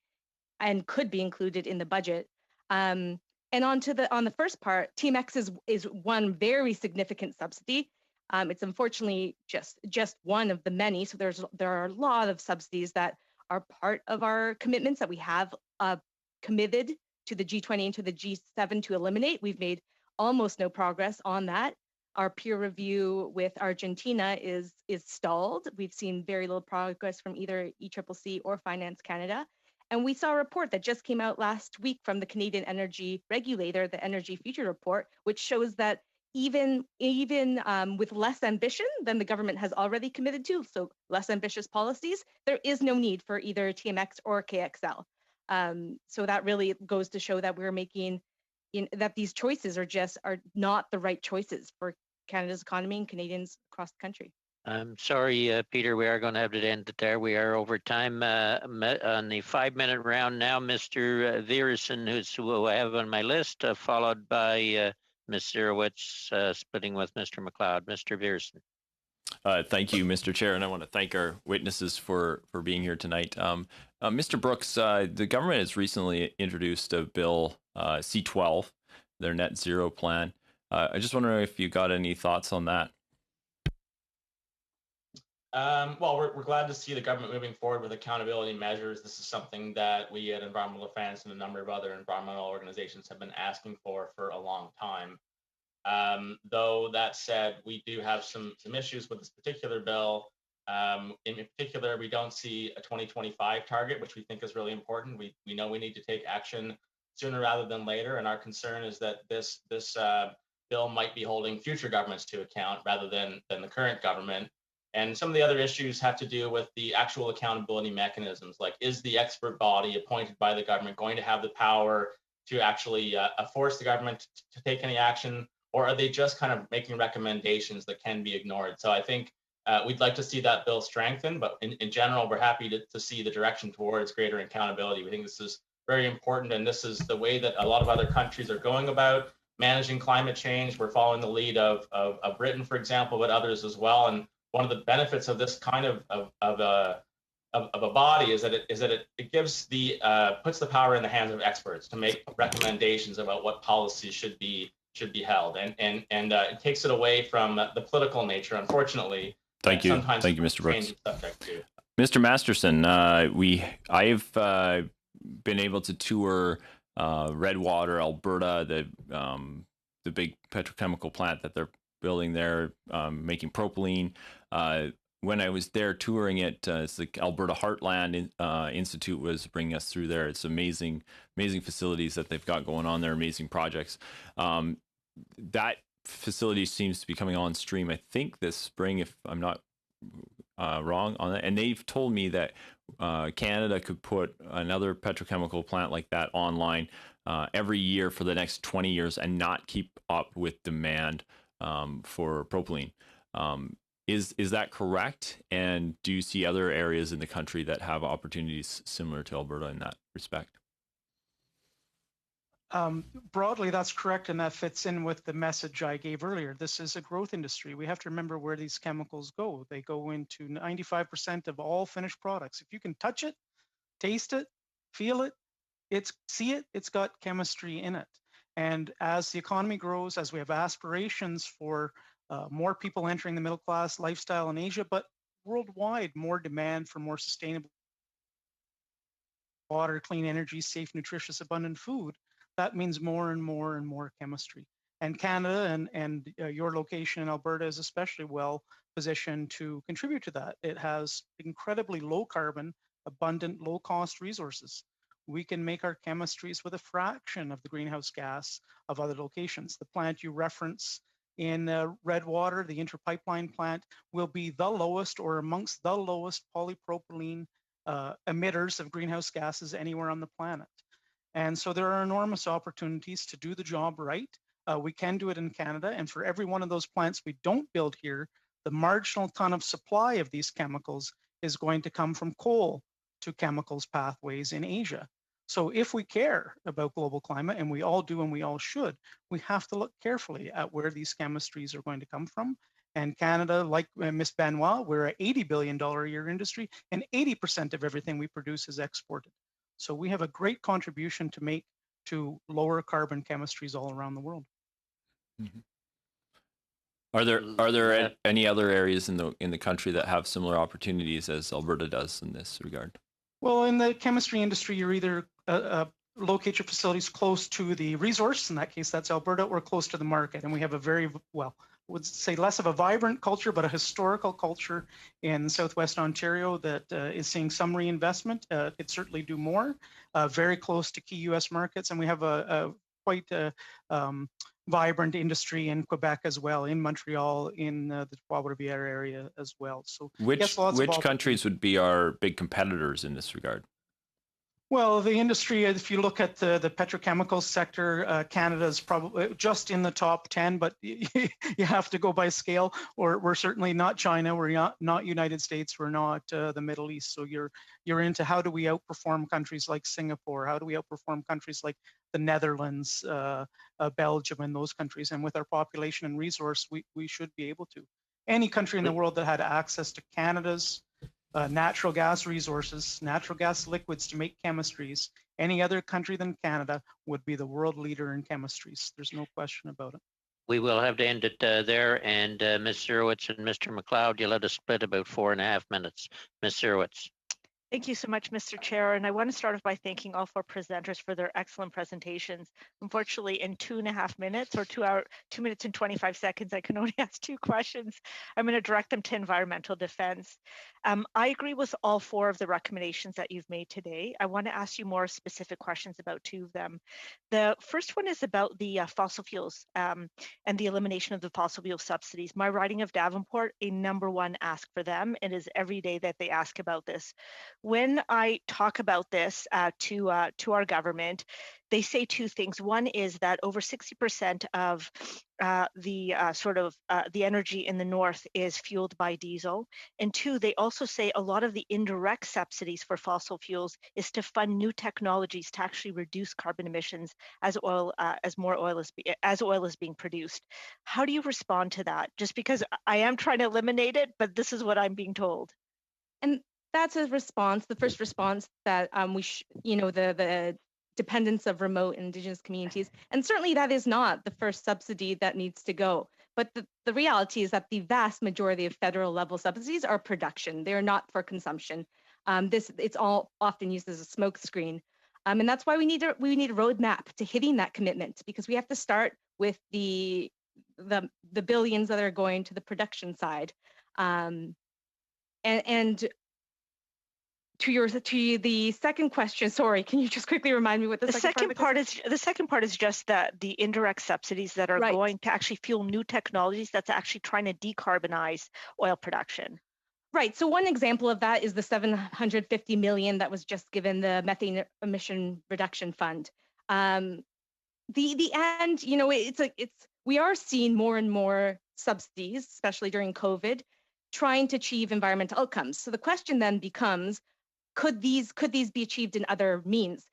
and could be included in the budget. And on the first part, TMX is one very significant subsidy. It's unfortunately just one of the many. So there are a lot of subsidies that are part of our commitments that we have committed to the G20 and to the G7 to eliminate. We've made almost no progress on that. Our peer review with Argentina is stalled. We've seen very little progress from either ECCC or Finance Canada. And we saw a report that just came out last week from the Canadian energy regulator, the Energy Future Report, which shows that even with less ambition than the government has already committed to, so less ambitious policies, there is no need for either TMX or KXL. So that really goes to show that we're making, that these choices are not the right choices for Canada's economy and Canadians across the country. I'm sorry, Peter, we are going to have to end it there. We are over time on the 5-minute round now. Mr. Veersen, who I have on my list, followed by Ms. Zerowitz, splitting with Mr. McLeod. Mr. Veersen. Thank you, Mr. Chair, and I want to thank our witnesses for being here tonight. Mr. Brooks, the government has recently introduced a bill, C-12, their net zero plan. I just wonder if you got any thoughts on that. Well, we're glad to see the government moving forward with accountability measures. This is something that we at Environmental Defense and a number of other environmental organizations have been asking for a long time. Though that said, we do have some issues with this particular bill. In particular, we don't see a 2025 target, which we think is really important. We know we need to take action sooner rather than later, and our concern is that this bill might be holding future governments to account rather than the current government. And some of the other issues have to do with the actual accountability mechanisms, like is the expert body appointed by the government going to have the power to actually force the government to take any action, or are they just kind of making recommendations that can be ignored? So I think we'd like to see that bill strengthened, but in general, we're happy to see the direction towards greater accountability. We think this is very important, and this is the way that a lot of other countries are going about managing climate change. We're following the lead of Britain, for example, but others as well. And one of the benefits of this kind of a body is that it gives puts the power in the hands of experts to make recommendations about what policies should be held, and it takes it away from the political nature, unfortunately. Thank you, Mr. Brooks. Mr. Masterson, I've been able to tour Redwater, Alberta, the big petrochemical plant that they're building there, making propylene. When I was there touring it, it's the Alberta Heartland Institute was bringing us through there. It's amazing facilities that they've got going on there, amazing projects. That facility seems to be coming on stream, I think, this spring, if I'm not wrong on that. And they've told me that Canada could put another petrochemical plant like that online every year for the next 20 years and not keep up with demand for propylene. Is that correct? And do you see other areas in the country that have opportunities similar to Alberta in that respect? Broadly, that's correct, and that fits in with the message I gave earlier. This is a growth industry. We have to remember where these chemicals go. They go into 95% of all finished products. If you can touch it, taste it, feel it, see it, it's got chemistry in it. And as the economy grows, as we have aspirations for more people entering the middle class lifestyle in Asia, but worldwide, more demand for more sustainable water, clean energy, safe, nutritious, abundant food, that means more and more and more chemistry. And Canada and your location in Alberta is especially well positioned to contribute to that. It has incredibly low carbon, abundant, low cost resources. We can make our chemistries with a fraction of the greenhouse gas of other locations. The plant you reference in Redwater, the Interpipeline plant, will be the lowest or amongst the lowest polypropylene emitters of greenhouse gases anywhere on the planet. And so there are enormous opportunities to do the job right. We can do it in Canada. And for every one of those plants we don't build here, the marginal ton of supply of these chemicals is going to come from coal to chemicals pathways in Asia. So if we care about global climate, and we all do and we all should, we have to look carefully at where these chemistries are going to come from. And Canada, like Ms. Benoit, we're an $80 billion a year industry, and 80% of everything we produce is exported. So we have a great contribution to make to lower carbon chemistries all around the world. Mm-hmm. Are there any other areas in the country that have similar opportunities as Alberta does in this regard? Well, in the chemistry industry, you're either locate your facilities close to the resource. In that case, that's Alberta, or close to the market. And we have a very, well, I would say less of a vibrant culture, but a historical culture in Southwest Ontario that is seeing some reinvestment. It could certainly do more, very close to key US markets. And we have a quite vibrant industry in Quebec as well, in Montreal, in the Trois-Rivières area as well. So which yes, lots of countries would be our big competitors in this regard? Well, the industry, if you look at the petrochemical sector, Canada is probably just in the top 10, but you have to go by scale. Or we're certainly not China, we're not United States, we're not the Middle East. So you're into how do we outperform countries like Singapore? How do we outperform countries like the Netherlands, Belgium, and those countries? And with our population and resource, we should be able to. Any country in the world that had access to Canada's natural gas resources, natural gas liquids to make chemistries, any other country than Canada would be the world leader in chemistries. There's no question about it. We will have to end it there. And Ms. Zurowitz and Mr. McLeod, you let us split about 4.5 minutes. Ms. Zurowitz. Thank you so much, Mr. Chair. And I want to start off by thanking all 4 presenters for their excellent presentations. Unfortunately, in 2.5 minutes or 2 minutes and 25 seconds, I can only ask 2 questions. I'm going to direct them to environmental defense. I agree with all 4 of the recommendations that you've made today. I want to ask you more specific questions about 2 of them. The first one is about the fossil fuels and the elimination of the fossil fuel subsidies. My riding of Davenport, a #1 ask for them. It is every day that they ask about this. When I talk about this to our government, they say 2 things. One is that over 60% of the energy in the north is fueled by diesel. And 2, they also say a lot of the indirect subsidies for fossil fuels is to fund new technologies to actually reduce carbon emissions as oil is being produced. How do you respond to that? Just because I am trying to eliminate it, but this is what I'm being told. And that's a response, the first response that the dependence of remote Indigenous communities. And certainly that is not the first subsidy that needs to go. But the reality is that the vast majority of federal level subsidies are production. They're not for consumption. It's all often used as a smokescreen. And that's why we need a roadmap to hitting that commitment, because we have to start with the billions that are going to the production side. And to the second question, sorry, can you just quickly remind me what the second part is? The second part is just that the indirect subsidies that are going to actually fuel new technologies that's actually trying to decarbonize oil production. Right. So one example of that is the $750 million that was just given the methane emission reduction fund. We are seeing more and more subsidies, especially during COVID, trying to achieve environmental outcomes. So the question then becomes, could these be achieved in other means?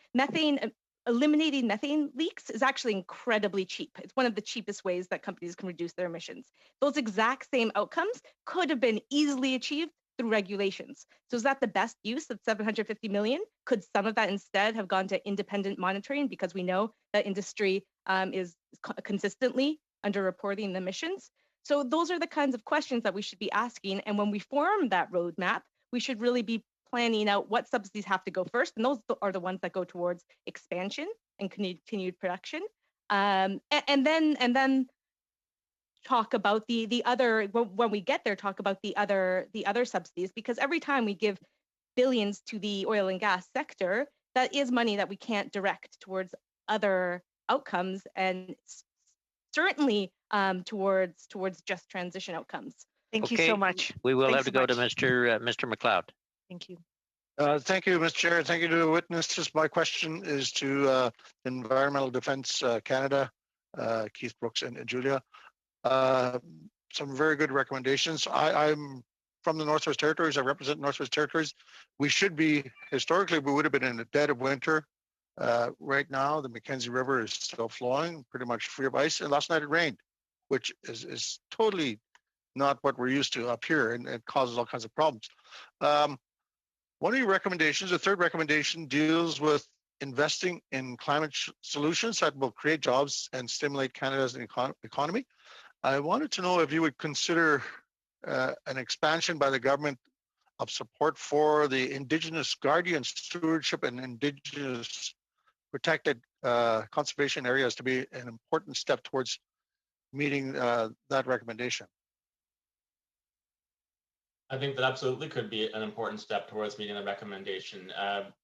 Eliminating methane leaks is actually incredibly cheap. It's one of the cheapest ways that companies can reduce their emissions. Those exact same outcomes could have been easily achieved through regulations. So is that the best use of $750 million? Could some of that instead have gone to independent monitoring, because we know that industry is consistently underreporting the emissions? So those are the kinds of questions that we should be asking. And when we form that roadmap, we should really be planning out what subsidies have to go first. And those are the ones that go towards expansion and continued production. And then talk about the other, when we get there, talk about the other subsidies, because every time we give billions to the oil and gas sector, that is money that we can't direct towards other outcomes, and certainly towards just transition outcomes. Thank you so much. We will have to go to Mr. McLeod. Thank you. Thank you, Mr. Chair. Thank you to the witnesses. My question is to Environmental Defence Canada, Keith Brooks and Julia. Some very good recommendations. I'm from the Northwest Territories. I represent Northwest Territories. Historically, we would have been in the dead of winter. Right now, the Mackenzie River is still flowing, pretty much free of ice. And last night it rained, which is totally not what we're used to up here, and it causes all kinds of problems. One of your recommendations, the third recommendation, deals with investing in climate solutions that will create jobs and stimulate Canada's economy. I wanted to know if you would consider an expansion by the government of support for the Indigenous guardian stewardship and Indigenous protected conservation areas to be an important step towards meeting that recommendation? I think that absolutely could be an important step towards meeting the recommendation.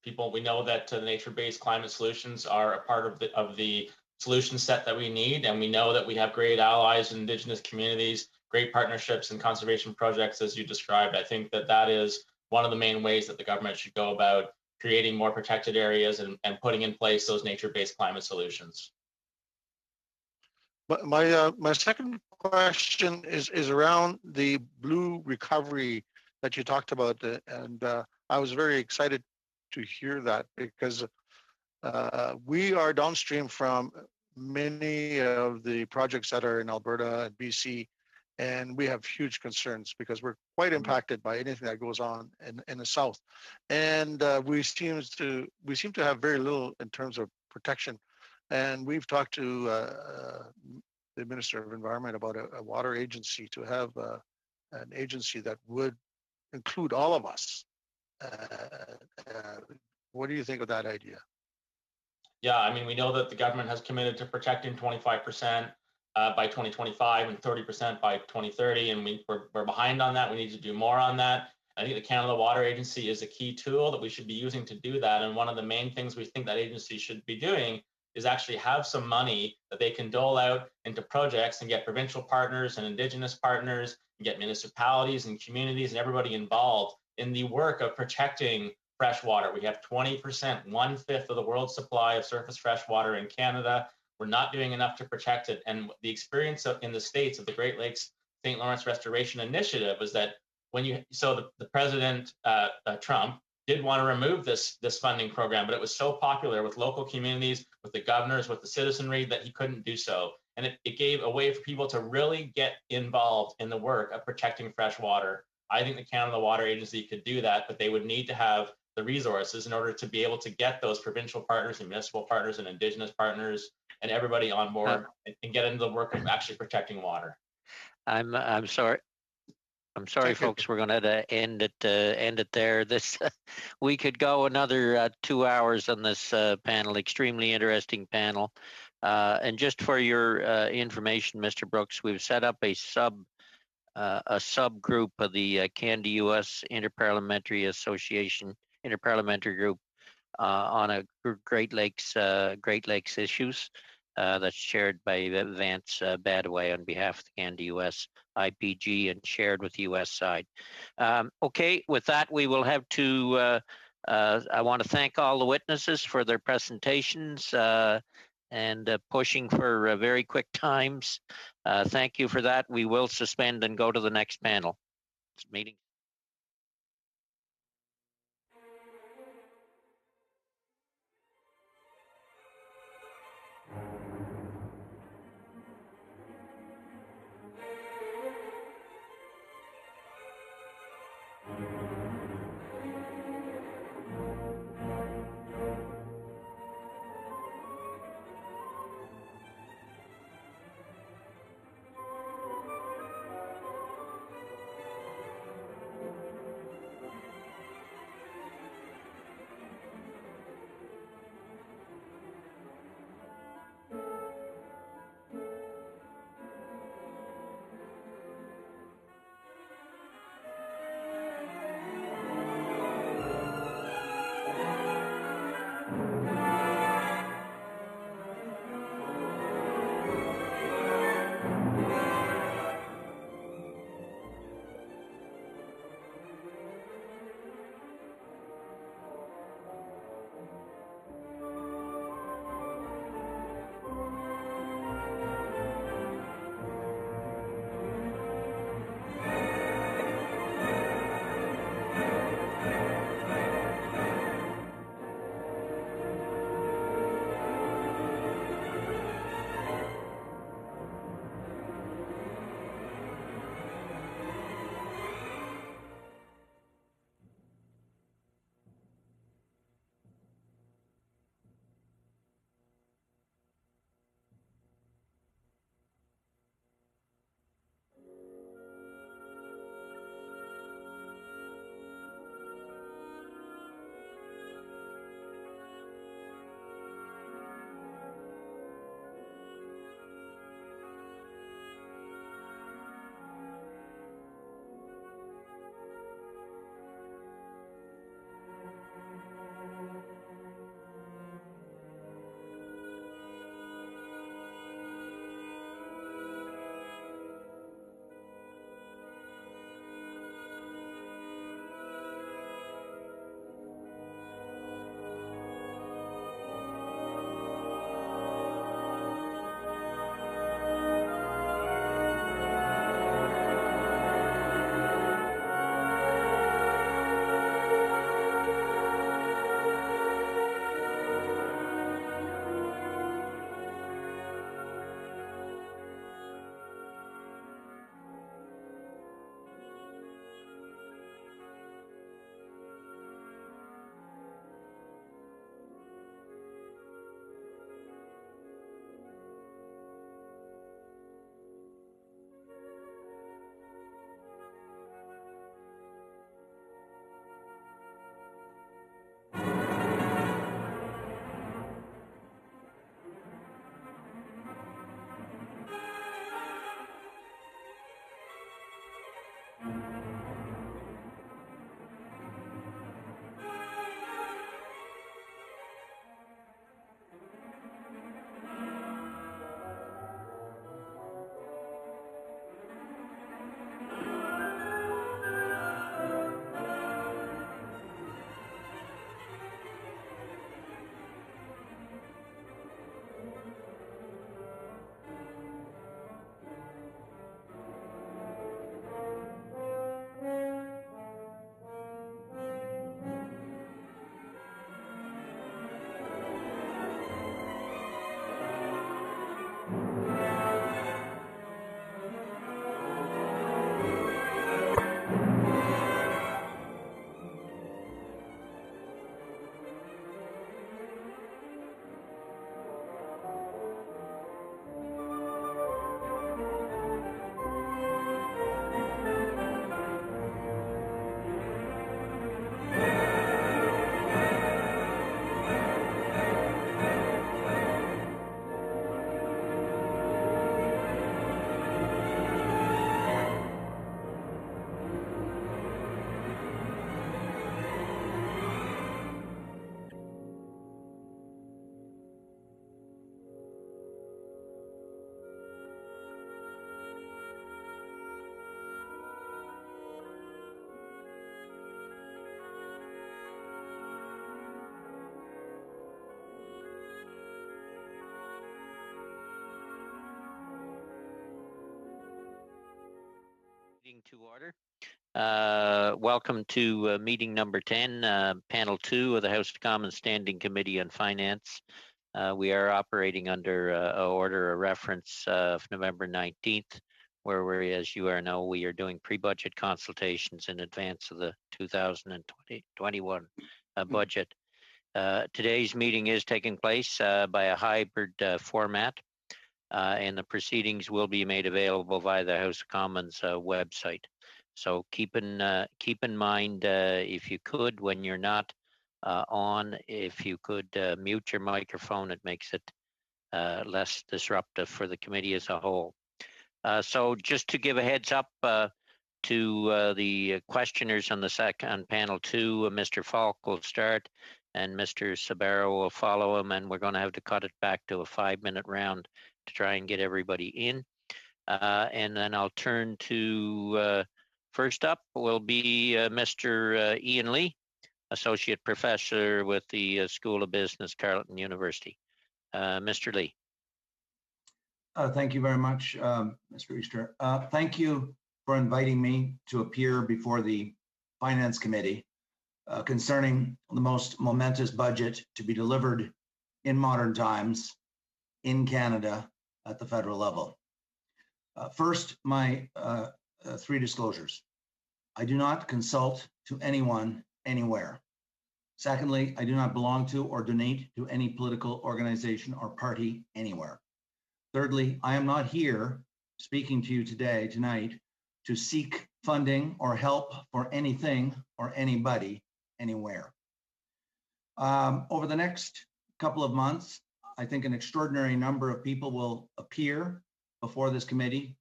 We know that nature-based climate solutions are a part of the solution set that we need, and we know that we have great allies in Indigenous communities, great partnerships and conservation projects, as you described. I think that is one of the main ways that the government should go about creating more protected areas and putting in place those nature-based climate solutions. But my second question is around the blue recovery that you talked about, and I was very excited to hear that because we are downstream from many of the projects that are in Alberta and BC, and we have huge concerns because we're quite impacted by anything that goes on in the south, and we seem to have very little in terms of protection. And we've talked to the Minister of Environment about a water agency, to have an agency that would include all of us. What do you think of that idea? Yeah, I mean, we know that the government has committed to protecting 25% by 2025 and 30% by 2030, and we're behind on that. We need to do more on that. I think the Canada Water Agency is a key tool that we should be using to do that. And one of the main things we think that agency should be doing is actually have some money that they can dole out into projects and get provincial partners and Indigenous partners and get municipalities and communities and everybody involved in the work of protecting fresh water. We have 20%, 1/5 of the world's supply of surface fresh water in Canada. We're not doing enough to protect it. And the experience in the States of the Great Lakes St. Lawrence Restoration Initiative was that the President Trump did want to remove this funding program, but it was so popular with local communities, with the governors, with the citizenry, that he couldn't do so. And it gave a way for people to really get involved in the work of protecting fresh water. I think the Canada Water Agency could do that, but they would need to have the resources in order to be able to get those provincial partners and municipal partners and Indigenous partners and everybody on board and get into the work of actually protecting water. I'm sorry. Folks. We're going to end it there. This we could go another 2 hours on this panel. Extremely interesting panel. And just for your information, Mr. Brooks, we've set up a subgroup of the Canada-US Interparliamentary Association interparliamentary group on a Great Lakes issues. That's chaired by Vance Badaway on behalf of the Canada-US IPG and shared with the US side. Okay, with that, we will have to, I want to thank all the witnesses for their presentations and pushing for very quick times. Thank you for that. We will suspend and go to the next panel. This meeting. to order. Welcome to meeting number 10, panel 2 of the House of Commons Standing Committee on Finance. We are operating under a order of reference of November 19th, where we, as you know, we are doing pre-budget consultations in advance of the 2021 budget. Today's meeting is taking place by a hybrid format, and the proceedings will be made available via the House of Commons website. So keep in mind, if you could, when you're not on, if you could mute your microphone, it makes it less disruptive for the committee as a whole. So just to give a heads up to the questioners on panel 2, Mr. Falk will start and Mr. Sabero will follow him, and we're going to have to cut it back to a 5-minute round to try and get everybody in. And then I'll turn to, first up will be Mr. Ian Lee, Associate Professor with the School of Business, Carleton University. Mr. Lee. Thank you very much, Mr. Easter. Thank you for inviting me to appear before the Finance Committee concerning the most momentous budget to be delivered in modern times in Canada at the federal level. First, my 3 disclosures. I do not consult to anyone anywhere. Secondly, I do not belong to or donate to any political organization or party anywhere. Thirdly, I am not here speaking to you tonight, to seek funding or help for anything or anybody anywhere. Over the next couple of months, I think an extraordinary number of people will appear before this committee,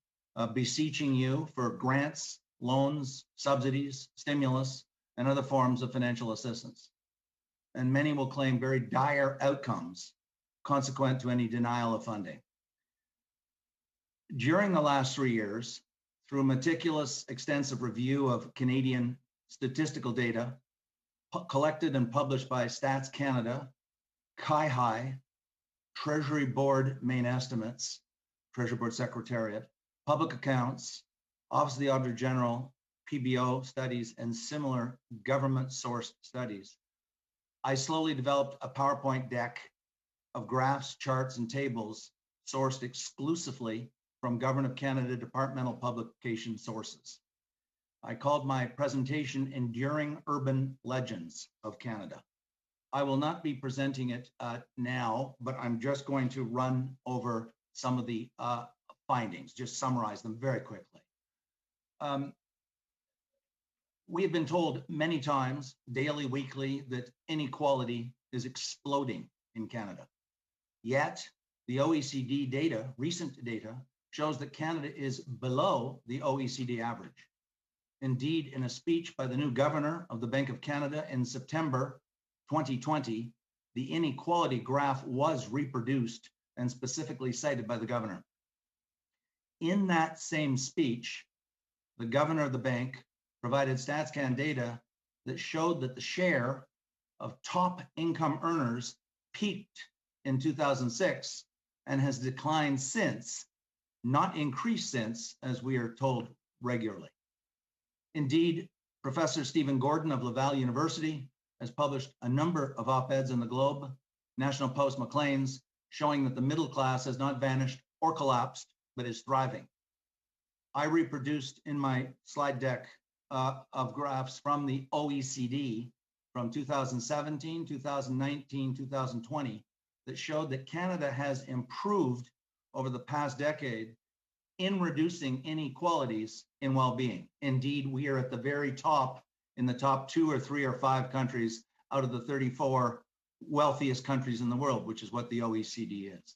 beseeching you for grants, loans, subsidies, stimulus, and other forms of financial assistance. And many will claim very dire outcomes consequent to any denial of funding. During the last 3 years, through meticulous, extensive review of Canadian statistical data collected and published by Stats Canada, CIHI, Treasury Board main estimates, Treasury Board Secretariat, public accounts, Office of the Auditor General, PBO studies, and similar government-sourced studies, I slowly developed a PowerPoint deck of graphs, charts, and tables sourced exclusively from Government of Canada departmental publication sources. I called my presentation Enduring Urban Legends of Canada. I will not be presenting it now, but I'm just going to run over some of the findings, just summarize them very quickly. We have been told many times, daily, weekly, that inequality is exploding in Canada. Yet, the OECD data, recent data, shows that Canada is below the OECD average. Indeed, in a speech by the new governor of the Bank of Canada in September 2020, the inequality graph was reproduced and specifically cited by the governor. In that same speech, the governor of the bank provided StatsCan data that showed that the share of top income earners peaked in 2006 and has declined since, not increased since, as we are told regularly. Indeed, Professor Stephen Gordon of Laval University has published a number of op-eds in the Globe, National Post, Maclean's, showing that the middle class has not vanished or collapsed, but is thriving. I reproduced in my slide deck of graphs from the OECD from 2017, 2019, 2020 that showed that Canada has improved over the past decade in reducing inequalities in well-being. Indeed, we are at the very top in the top 2 or 3 or 5 countries out of the 34 wealthiest countries in the world, which is what the OECD is.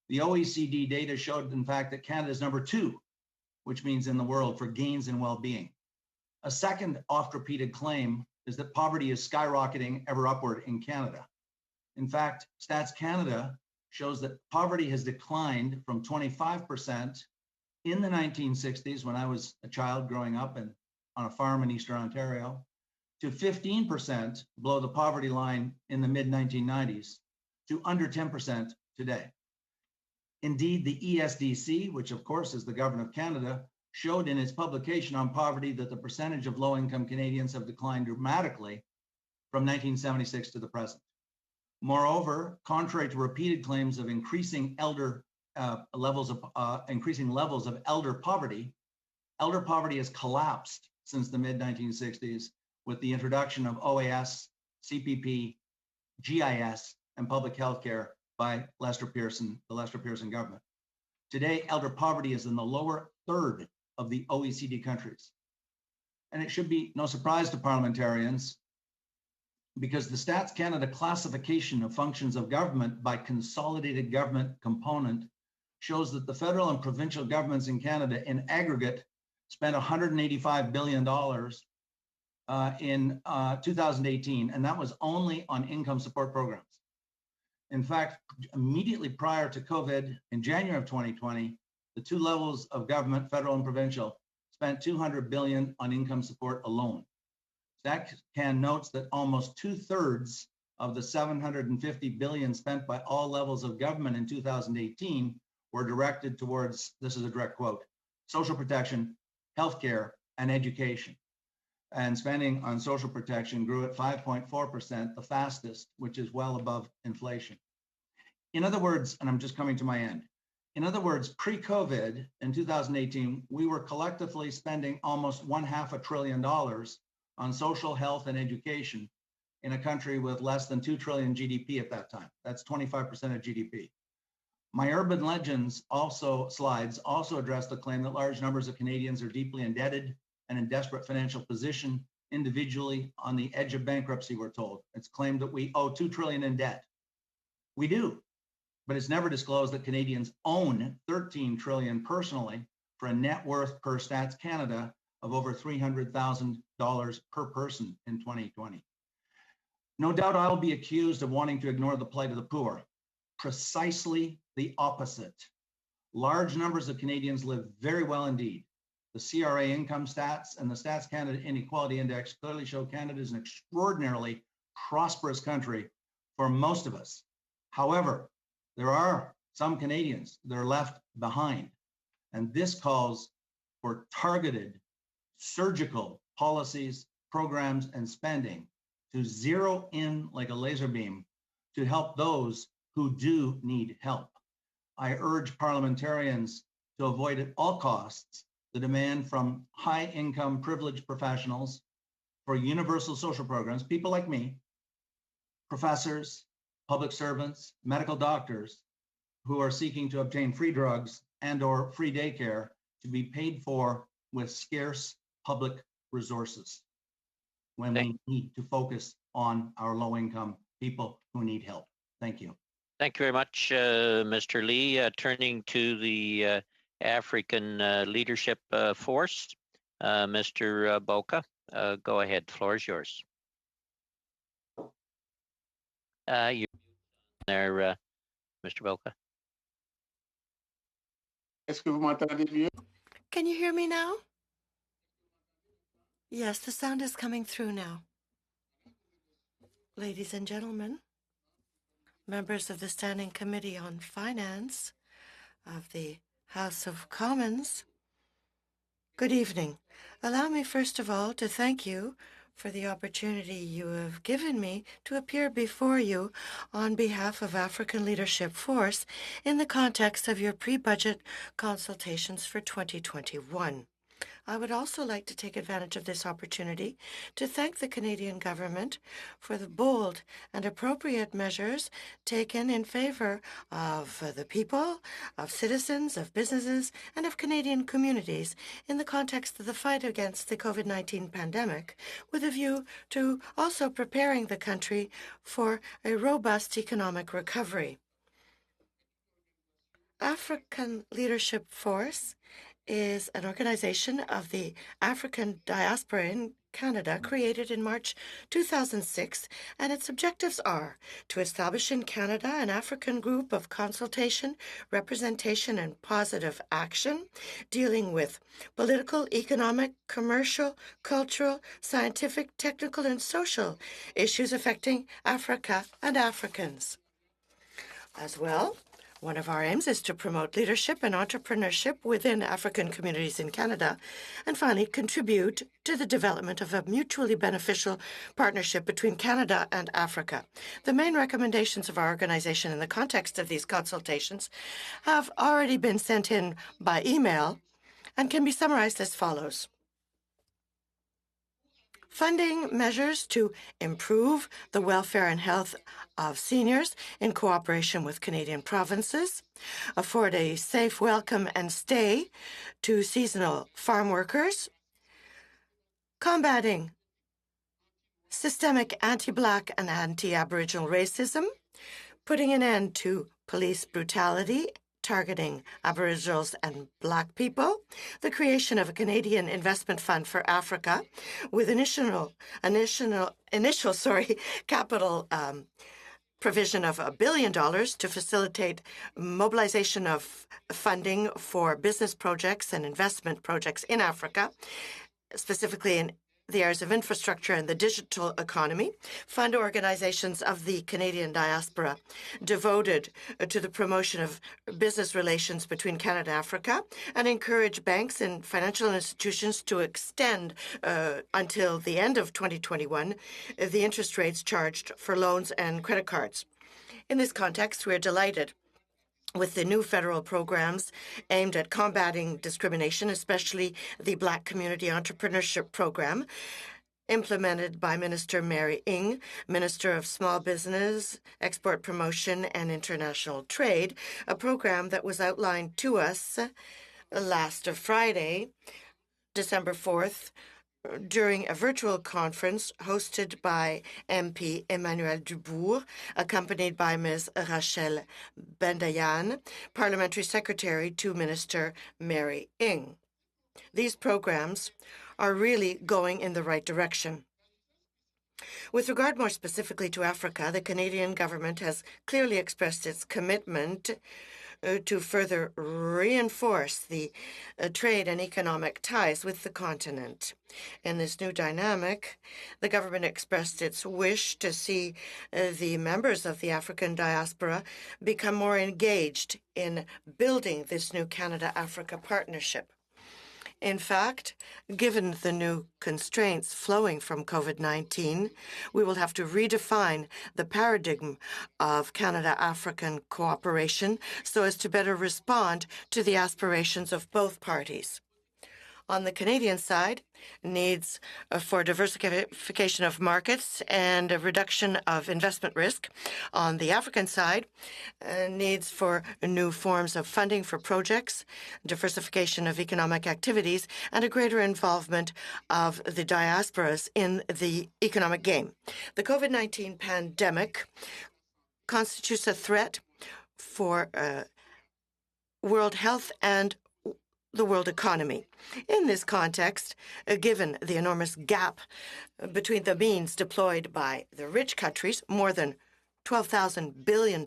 The OECD data showed, in fact, that Canada is number 2, which means in the world, for gains in well-being. A second oft-repeated claim is that poverty is skyrocketing ever upward in Canada. In fact, Stats Canada shows that poverty has declined from 25% in the 1960s, when I was a child growing up on a farm in Eastern Ontario, to 15% below the poverty line in the mid-1990s, to under 10% today. Indeed, the ESDC, which of course is the Government of Canada, showed in its publication on poverty that the percentage of low-income Canadians have declined dramatically from 1976 to the present. Moreover, contrary to repeated claims of increasing levels of elder poverty has collapsed since the mid-1960s with the introduction of OAS, CPP, GIS, and public health care by the Lester Pearson government. Today, elder poverty is in the lower third of the OECD countries. And it should be no surprise to parliamentarians because the Stats Canada classification of functions of government by consolidated government component shows that the federal and provincial governments in Canada in aggregate spent $185 billion in 2018, and that was only on income support programs. In fact, immediately prior to COVID, in January of 2020, the two levels of government, federal and provincial, spent $200 billion on income support alone. StatCan notes that almost 2/3 of the $750 billion spent by all levels of government in 2018 were directed towards, this is a direct quote, social protection, healthcare, and education. And spending on social protection grew at 5.4%, the fastest, which is well above inflation. In other words, and I'm just coming to my end, in other words, pre-COVID in 2018, we were collectively spending almost $500 billion on social health and education in a country with less than 2 trillion GDP at that time. That's 25% of GDP. My urban legends slides also address the claim that large numbers of Canadians are deeply indebted and in desperate financial position, individually on the edge of bankruptcy, we're told. It's claimed that we owe 2 trillion in debt. We do, but it's never disclosed that Canadians own 13 trillion personally for a net worth per Stats Canada of over $300,000 per person in 2020. No doubt I'll be accused of wanting to ignore the plight of the poor. Precisely the opposite. Large numbers of Canadians live very well indeed. The CRA income stats and the Stats Canada Inequality Index clearly show Canada is an extraordinarily prosperous country for most of us. However, there are some Canadians that are left behind, and this calls for targeted surgical policies, programs, and spending to zero in like a laser beam to help those who do need help. I urge parliamentarians to avoid at all costs the demand from high-income privileged professionals for universal social programs, people like me, professors, public servants, medical doctors, who are seeking to obtain free drugs and or free daycare to be paid for with scarce public resources when we need to focus on our low-income people who need help. Thank you. Thank you very much, Mr. Lee. Turning to the African Leadership Force, Mr. Boka, go ahead. Floor is yours. You're there, Mr. Boka. Can you hear me now? Yes, the sound is coming through now. Ladies and gentlemen, members of the Standing Committee on Finance of the House of Commons, good evening. Allow me first of all to thank you for the opportunity you have given me to appear before you on behalf of African Leadership Force in the context of your pre-budget consultations for 2021. I would also like to take advantage of this opportunity to thank the Canadian government for the bold and appropriate measures taken in favor of the people, of citizens, of businesses, and of Canadian communities in the context of the fight against the COVID-19 pandemic, with a view to also preparing the country for a robust economic recovery. African Leadership Force is an organization of the African diaspora in Canada created in March 2006, and its objectives are to establish in Canada an African group of consultation, representation, and positive action dealing with political, economic, commercial, cultural, scientific, technical, and social issues affecting Africa and Africans. As well, One of our aims is to promote leadership and entrepreneurship within African communities in Canada, and finally, contribute to the development of a mutually beneficial partnership between Canada and Africa. The main recommendations of our organization in the context of these consultations have already been sent in by email and can be summarized as follows. Funding measures to improve the welfare and health of seniors in cooperation with Canadian provinces, afford a safe welcome and stay to seasonal farm workers, combating systemic anti-Black and anti-Aboriginal racism, putting an end to police brutality targeting Aboriginals and Black people, the creation of a Canadian investment fund for Africa with initial capital provision of $1 billion to facilitate mobilization of funding for business projects and investment projects in Africa, specifically in the areas of infrastructure and the digital economy, fund organizations of the Canadian diaspora devoted to the promotion of business relations between Canada and Africa, and encourage banks and financial institutions to extend until the end of 2021 the interest rates charged for loans and credit cards. In this context, we are delighted with the new federal programs aimed at combating discrimination, especially the Black Community Entrepreneurship Program, implemented by Minister Mary Ng, Minister of Small Business, Export Promotion and International Trade, a program that was outlined to us last Friday, December 4th, during a virtual conference hosted by MP Emmanuel Dubourg, accompanied by Ms. Rachel Bendayan, Parliamentary Secretary to Minister Mary Ng. These programs are really going in the right direction. With regard more specifically to Africa, the Canadian government has clearly expressed its commitment to further reinforce the trade and economic ties with the continent. In this new dynamic, the government expressed its wish to see the members of the African diaspora become more engaged in building this new Canada-Africa partnership. In fact, given the new constraints flowing from COVID-19, we will have to redefine the paradigm of Canada-African cooperation so as to better respond to the aspirations of both parties. On the Canadian side, needs for diversification of markets and a reduction of investment risk. On the African side, needs for new forms of funding for projects, diversification of economic activities, and a greater involvement of the diasporas in the economic game. The COVID-19 pandemic constitutes a threat for world health and the world economy. In this context, given the enormous gap between the means deployed by the rich countries, more than $12,000 billion,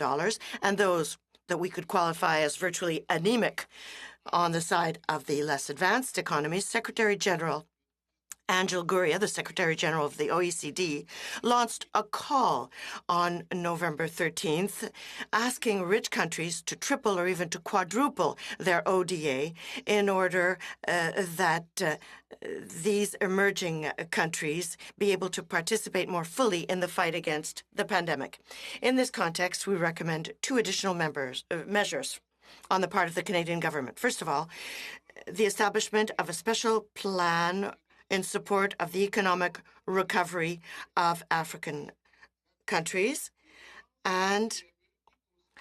and those that we could qualify as virtually anemic on the side of the less advanced economies, Secretary General Angel Gurria, the Secretary General of the OECD, launched a call on November 13th asking rich countries to triple or even to quadruple their ODA in order that these emerging countries be able to participate more fully in the fight against the pandemic. In this context, we recommend two additional measures on the part of the Canadian government. First of all, the establishment of a special plan in support of the economic recovery of African countries and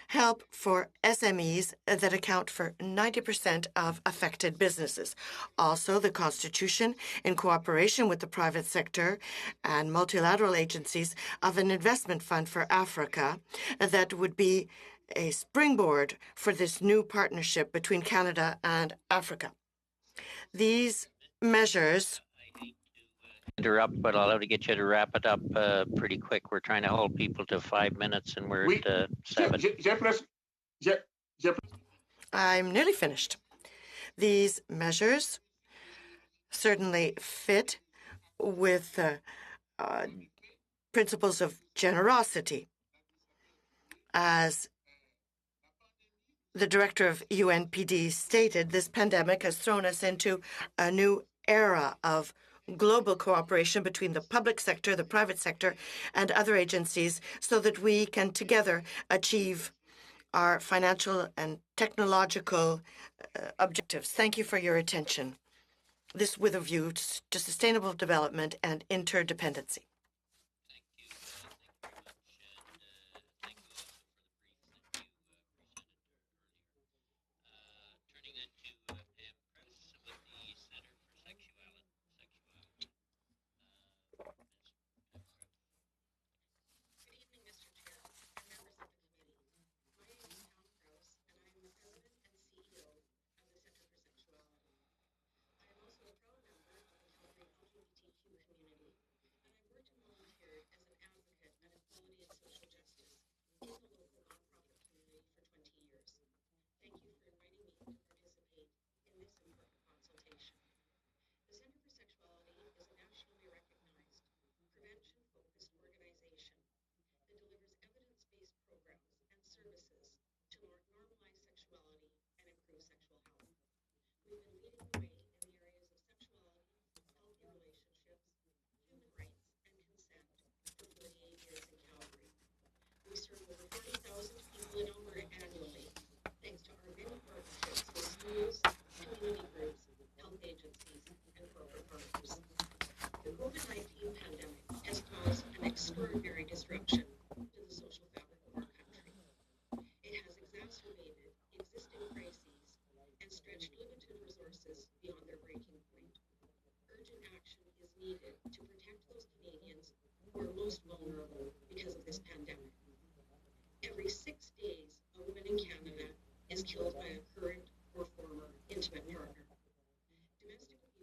help for SMEs that account for 90% of affected businesses. Also, the Constitution, in cooperation with the private sector and multilateral agencies, of an investment fund for Africa that would be a springboard for this new partnership between Canada and Africa. These measures interrupt, but I'll have to get you to wrap it up pretty quick. We're trying to hold people to 5 minutes, and we're at 7. I'm nearly finished. These measures certainly fit with principles of generosity. As the director of UNPD stated, this pandemic has thrown us into a new era of global cooperation between the public sector, the private sector, and other agencies so that we can together achieve our financial and technological objectives. Thank you for your attention. This with a view to sustainable development and interdependency. There's an economic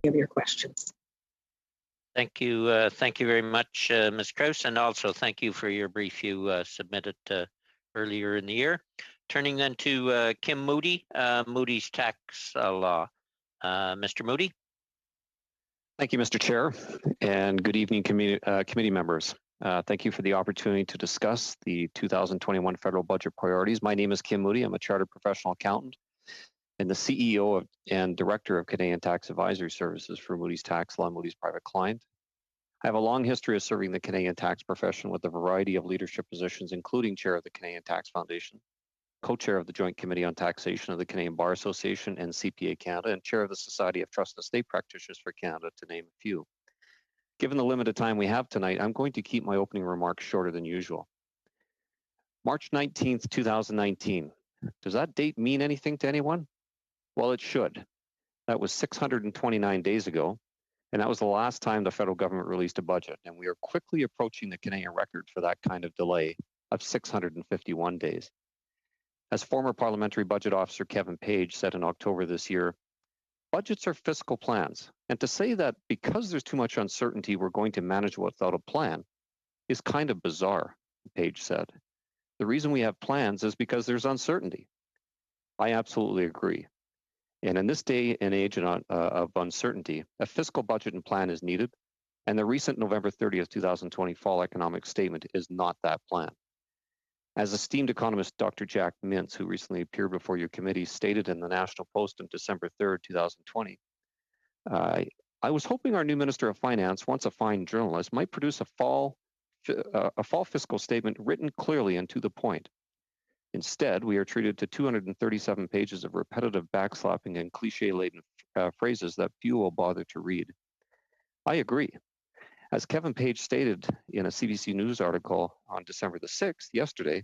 Of your questions. Thank you. Thank you very much, Ms. Kraus, and also thank you for your brief you submitted earlier in the year. Turning then to Kim Moody, Moody's Tax Law. Mr. Moody. Thank you, Mr. Chair, and good evening, committee members. Thank you for the opportunity to discuss the 2021 federal budget priorities. My name is Kim Moody. I'm a chartered professional accountant and the CEO and Director of Canadian Tax Advisory Services for Moody's Tax Law, Moody's Private Client. I have a long history of serving the Canadian tax profession with a variety of leadership positions, including Chair of the Canadian Tax Foundation, Co-Chair of the Joint Committee on Taxation of the Canadian Bar Association and CPA Canada, and Chair of the Society of Trust and Estate Practitioners for Canada, to name a few. Given the limited time we have tonight, I'm going to keep my opening remarks shorter than usual. March 19th, 2019. Does that date mean anything to anyone? Well, it should. That was 629 days ago, and that was the last time the federal government released a budget, and we are quickly approaching the Canadian record for that kind of delay of 651 days. As former Parliamentary Budget Officer Kevin Page said in October this year, budgets are fiscal plans, and to say that because there's too much uncertainty we're going to manage without a plan is kind of bizarre, Page said. The reason we have plans is because there's uncertainty. I absolutely agree. And in this day and age of uncertainty, a fiscal budget and plan is needed, and the recent November 30th, 2020 Fall Economic Statement is not that plan. As esteemed economist Dr. Jack Mintz, who recently appeared before your committee, stated in the National Post on December 3rd, 2020, I was hoping our new Minister of Finance, once a fine journalist, might produce a fall fiscal statement written clearly and to the point. Instead, we are treated to 237 pages of repetitive backslapping and cliche-laden phrases that few will bother to read. I agree. As Kevin Page stated in a CBC News article on December the 6th, yesterday,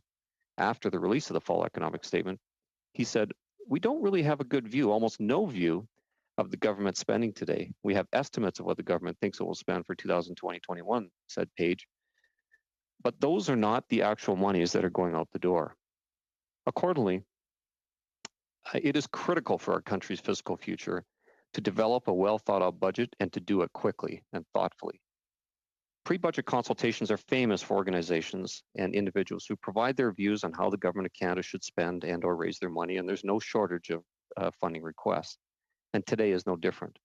after the release of the Fall Economic Statement, he said, "We don't really have a good view, almost no view, of the government spending today. We have estimates of what the government thinks it will spend for 2020-21, said Page. But those are not the actual monies that are going out the door. Accordingly, it is critical for our country's fiscal future to develop a well-thought-out budget and to do it quickly and thoughtfully. Pre-budget consultations are famous for organizations and individuals who provide their views on how the government of Canada should spend and or raise their money, and there's no shortage of funding requests. And today is no different.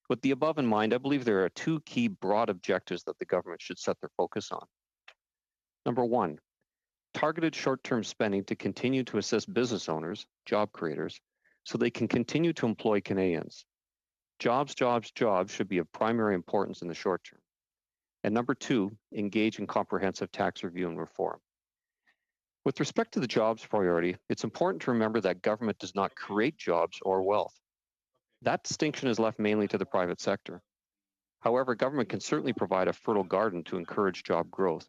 With the above in mind, I believe there are two key broad objectives that the government should set their focus on. Number one, targeted short-term spending to continue to assist business owners, job creators, so they can continue to employ Canadians. Jobs, jobs, jobs should be of primary importance in the short term. And number two, engage in comprehensive tax review and reform. With respect to the jobs priority, it's important to remember that government does not create jobs or wealth. That distinction is left mainly to the private sector. However, government can certainly provide a fertile garden to encourage job growth.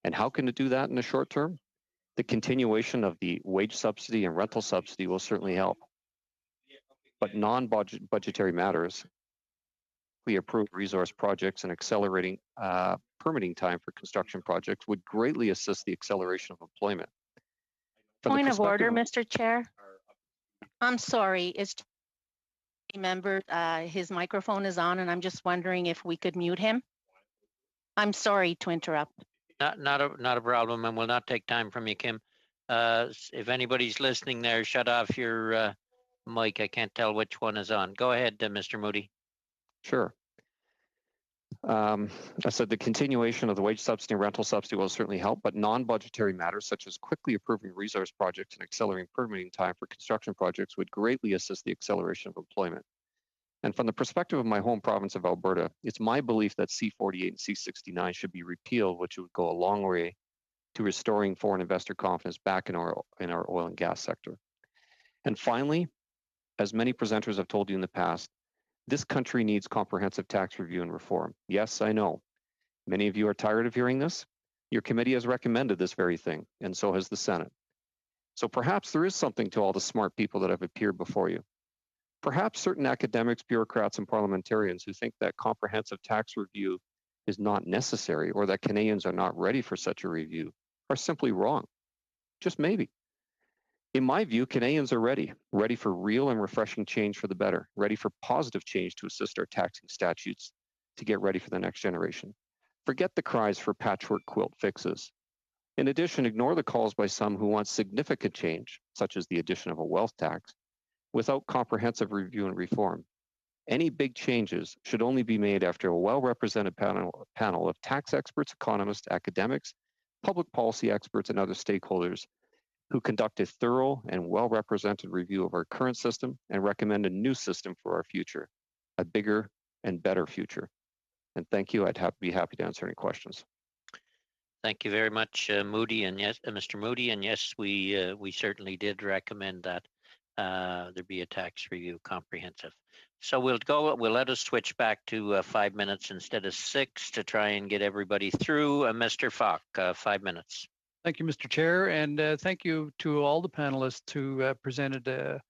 And how can it do that in the short term? The continuation of the wage subsidy and rental subsidy will certainly help. But non-budgetary matters, we approved resource projects and accelerating permitting time for construction projects would greatly assist the acceleration of employment. Point of order, Mr. Chair. I'm sorry, member, his microphone is on, and I'm just wondering if we could mute him. I'm sorry to interrupt. Not a problem, and we'll not take time from you, Kim. If anybody's listening there, shut off your mic. I can't tell which one is on. Go ahead, Mr. Moody. Sure. I said the continuation of the wage subsidy and rental subsidy will certainly help, but non-budgetary matters such as quickly approving resource projects and accelerating permitting time for construction projects would greatly assist the acceleration of employment. And from the perspective of my home province of Alberta, it's my belief that C-48 and C-69 should be repealed, which would go a long way to restoring foreign investor confidence back in our oil and gas sector. And finally, as many presenters have told you in the past, this country needs comprehensive tax review and reform. Yes, I know. Many of you are tired of hearing this. Your committee has recommended this very thing, and so has the Senate. So perhaps there is something to all the smart people that have appeared before you. Perhaps certain academics, bureaucrats, and parliamentarians who think that comprehensive tax review is not necessary or that Canadians are not ready for such a review are simply wrong. Just maybe. In my view, Canadians are ready for real and refreshing change for the better, ready for positive change to assist our taxing statutes to get ready for the next generation. Forget the cries for patchwork quilt fixes. In addition, ignore the calls by some who want significant change, such as the addition of a wealth tax, without comprehensive review and reform. Any big changes should only be made after a well-represented panel of tax experts, economists, academics, public policy experts, and other stakeholders who conduct a thorough and well-represented review of our current system and recommend a new system for our future, a bigger and better future. And thank you. I'd be happy to answer any questions. Thank you very much, Moody, and yes, Mr. Moody, and yes, we certainly did recommend that there be a tax review comprehensive. So we'll let us switch back to 5 minutes instead of 6 to try and get everybody through. Mr. Falk, 5 minutes. Thank you, Mr. Chair, and thank you to all the panelists who presented a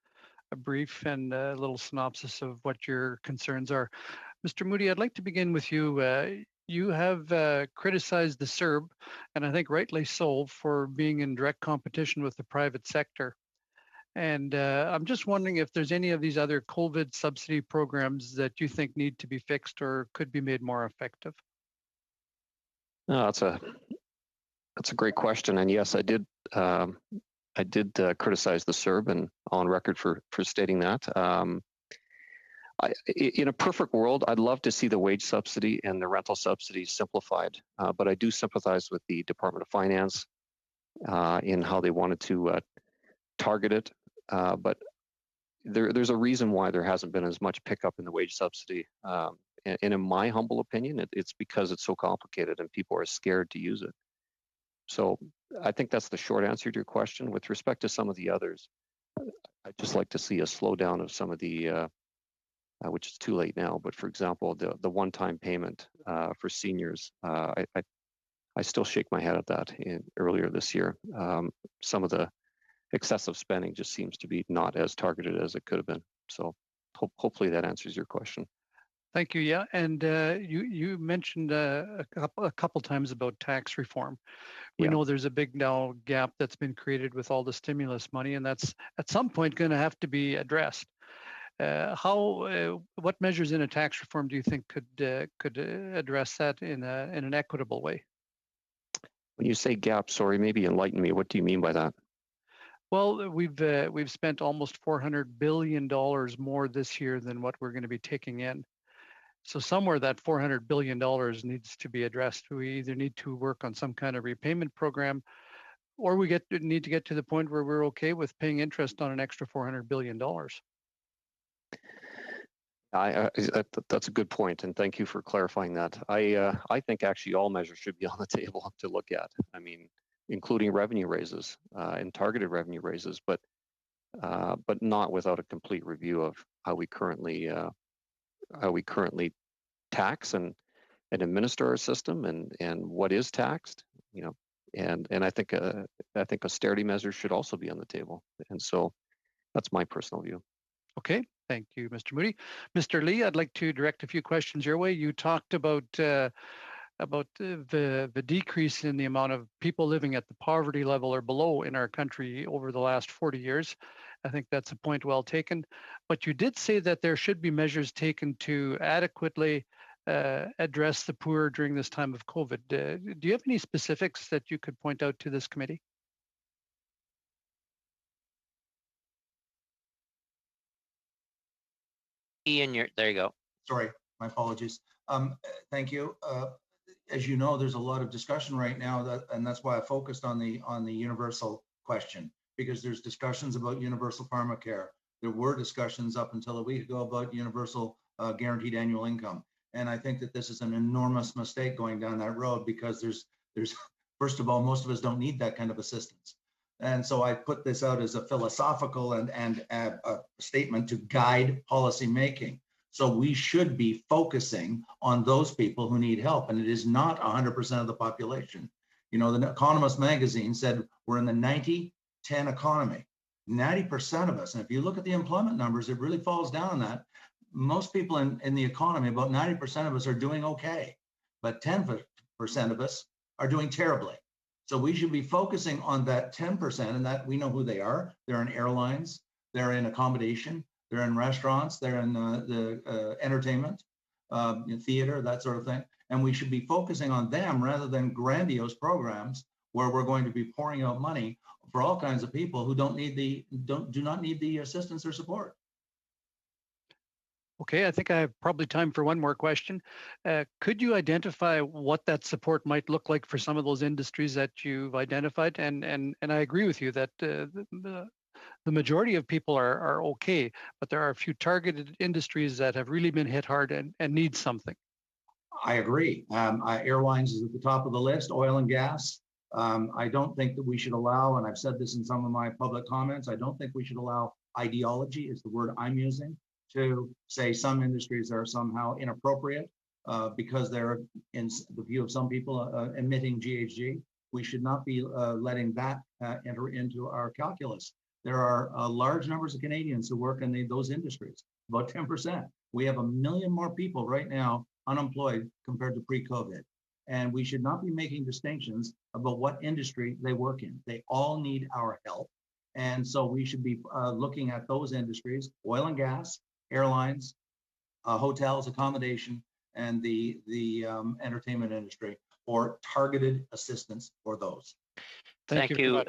brief and a little synopsis of what your concerns are. Mr. Moody, I'd like to begin with you. You have criticized the CERB, and I think rightly so, for being in direct competition with the private sector. And I'm just wondering if there's any of these other COVID subsidy programs that you think need to be fixed or could be made more effective. No, that's a great question, and yes, I did criticize the CERB, and on record for stating that. In a perfect world, I'd love to see the wage subsidy and the rental subsidy simplified, but I do sympathize with the Department of Finance in how they wanted to target it. But there's a reason why there hasn't been as much pickup in the wage subsidy. And in my humble opinion, it's because it's so complicated and people are scared to use it. So I think that's the short answer to your question. With respect to some of the others, I'd just like to see a slowdown of some of the, which is too late now, but for example, the one-time payment for seniors, I still shake my head at that earlier this year. Some of the excessive spending just seems to be not as targeted as it could have been. So hopefully that answers your question. Thank you. Yeah, and you mentioned a couple times about tax reform. We know there's a big now gap that's been created with all the stimulus money, and that's at some point going to have to be addressed. What measures in a tax reform do you think could address that in an equitable way? When you say gap, sorry, maybe enlighten me. What do you mean by that? Well, we've spent almost $400 billion more this year than what we're going to be taking in. So somewhere that $400 billion needs to be addressed. We either need to work on some kind of repayment program, or we need to get to the point where we're okay with paying interest on an extra $400 billion. That's a good point, and thank you for clarifying that. I think actually all measures should be on the table to look at. I mean, including revenue raises and targeted revenue raises, but not without a complete review of how we currently tax and administer our system and what is taxed, you know, and I think austerity measures should also be on the table, and so that's my personal view. Okay, thank you, Mr. Moody. Mr. Lee, I'd like to direct a few questions your way. You talked about the decrease in the amount of people living at the poverty level or below in our country over the last 40 years. I think that's a point well taken. But you did say that there should be measures taken to adequately address the poor during this time of COVID. Do you have any specifics that you could point out to this committee? Ian, there you go. Sorry, my apologies. Thank you. As you know, there's a lot of discussion right now, and that's why I focused on the universal question, because there's discussions about universal pharmacare. There were discussions up until a week ago about universal guaranteed annual income, and I think that this is an enormous mistake going down that road, because there's first of all, most of us don't need that kind of assistance. And so I put this out as a philosophical and a statement to guide policy making. So we should be focusing on those people who need help, and it is not 100% of the population. You know, the Economist magazine said we're in the 90-10 economy. 90% of us, and if you look at the employment numbers, it really falls down on that. Most people in the economy, about 90% of us are doing okay, but 10% of us are doing terribly. So we should be focusing on that 10%, and that we know who they are. They're in airlines, they're in accommodation, they're in restaurants, they're in the entertainment, in theater, that sort of thing. And we should be focusing on them rather than grandiose programs where we're going to be pouring out money for all kinds of people who do not need the assistance or support. Okay, I think I have probably time for one more question. Could you identify what that support might look like for some of those industries that you've identified? And I agree with you that the majority of people are okay, but there are a few targeted industries that have really been hit hard and need something. I agree. Airlines is at the top of the list, oil and gas. I don't think that we should allow, and I've said this in some of my public comments, I don't think we should allow ideology, is the word I'm using, to say some industries are somehow inappropriate because they're, in the view of some people, emitting GHG. We should not be letting that enter into our calculus. There are large numbers of Canadians who work in those industries, about 10%. We have 1 million more people right now unemployed compared to pre-COVID. And we should not be making distinctions about what industry they work in. They all need our help. And so we should be looking at those industries, oil and gas, airlines, hotels, accommodation, and the entertainment industry for targeted assistance for those. Thank you.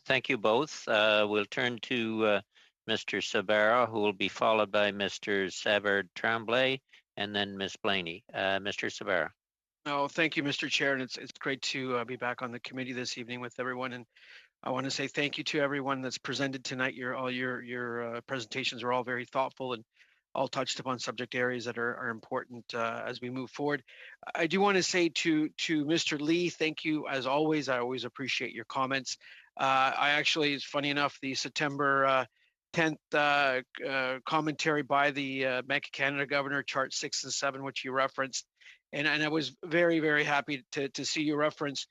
Thank you both. We'll turn to Mr. Sabara, who will be followed by Mr. Savard Tremblay, and then Ms. Blaney. Mr. Sabara. Oh, thank you, Mr. Chair, and it's great to be back on the committee this evening with everyone. And I want to say thank you to everyone that's presented tonight. All your presentations are all very thoughtful and all touched upon subject areas that are important as we move forward. I do want to say to Mr. Lee, thank you as always. I always appreciate your comments. I actually, it's funny enough, the September 10th commentary by the Bank of Canada Governor, Chart 6 and 7, which you referenced, and I was very, very happy to see you reference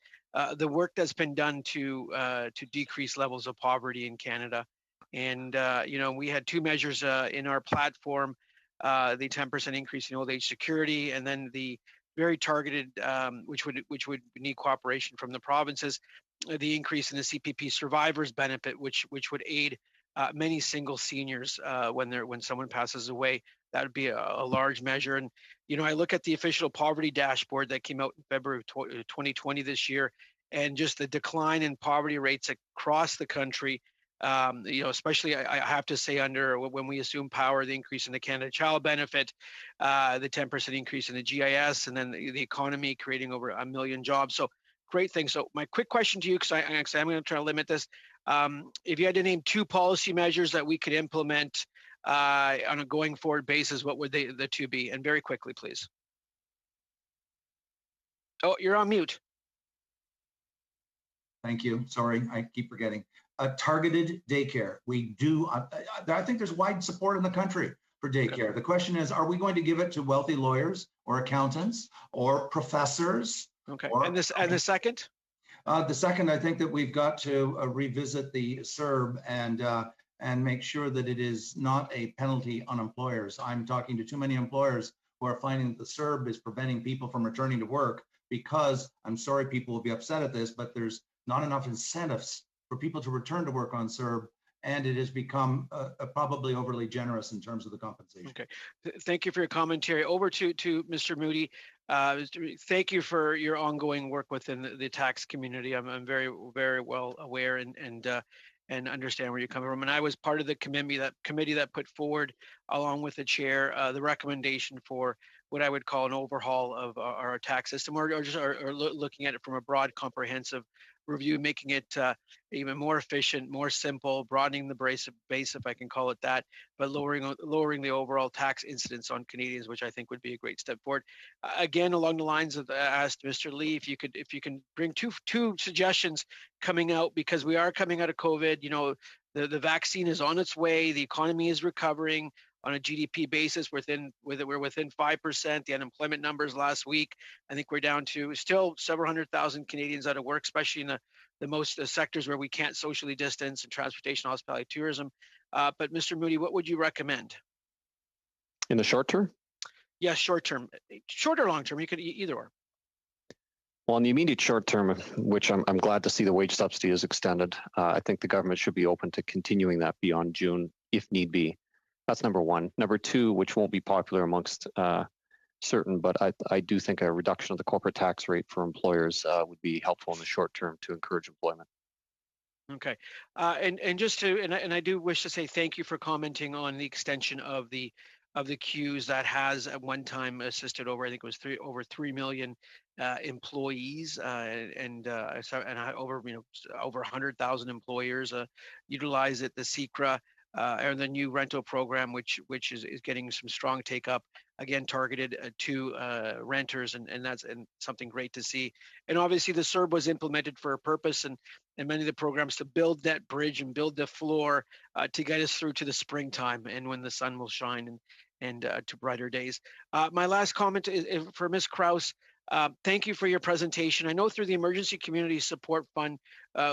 the work that's been done to decrease levels of poverty in Canada. And, you know, we had two measures in our platform, the 10% increase in old age security, and then the very targeted, which would need cooperation from the provinces, the increase in the CPP survivors benefit, which would aid many single seniors when someone passes away. That would be a large measure. And, you know, I look at the official poverty dashboard that came out in February of 2020 this year, and just the decline in poverty rates across the country. You know, especially I have to say under when we assume power, the increase in the Canada Child Benefit, the 10% increase in the GIS, and then the economy creating over 1 million jobs. So great thing. So my quick question to you, because I'm going to try to limit this. If you had to name 2 policy measures that we could implement on a going forward basis, what would the 2 be? And very quickly, please. Oh, you're on mute. Thank you. Sorry, I keep forgetting. Targeted daycare. We do, I think there's wide support in the country for daycare. The question is, are we going to give it to wealthy lawyers or accountants or professors? Okay, and the second? The second, I think that we've got to revisit the CERB and make sure that it is not a penalty on employers. I'm talking to too many employers who are finding that the CERB is preventing people from returning to work because, I'm sorry people will be upset at this, but there's not enough incentives for people to return to work on CERB, and it has become probably overly generous in terms of the compensation. Okay, thank you for your commentary. Over to Mr. Moody. Thank you for your ongoing work within the tax community. I'm very, very well aware and understand where you're coming from. And I was part of the committee that put forward, along with the chair, the recommendation for what I would call an overhaul of our tax system, or looking at it from a broad, comprehensive review, making it even more efficient, more simple, broadening the base, if I can call it that, but lowering the overall tax incidence on Canadians, which I think would be a great step forward. Again, along the lines of asked Mr. Lee, if you can bring two suggestions coming out, because we are coming out of COVID. You know, the vaccine is on its way, the economy is recovering. On a GDP basis, we're within 5%. The unemployment numbers last week, I think we're down to still several 100,000 Canadians out of work, especially in the most sectors where we can't socially distance, and transportation, hospitality, tourism. But Mr. Moody, what would you recommend? In the short term? Yes, short term. Short or long term, you could either or. Well, in the immediate short term, which I'm glad to see the wage subsidy is extended, I think the government should be open to continuing that beyond June if need be. That's number one. Number two, which won't be popular amongst certain, but I do think a reduction of the corporate tax rate for employers would be helpful in the short term to encourage employment. Okay, and just to and I do wish to say thank you for commenting on the extension of the queues that has at one time assisted over, I think it was over 3 million employees and over over 100,000 employers utilize it. The SECRA. Or the new rental program, which is getting some strong take up, again targeted to renters, and that's something great to see. And obviously the CERB was implemented for a purpose, and many of the programs to build that bridge and build the floor to get us through to the springtime and when the sun will shine and to brighter days. My last comment is for Ms. Kraus. Thank you for your presentation. I know through the Emergency Community Support Fund,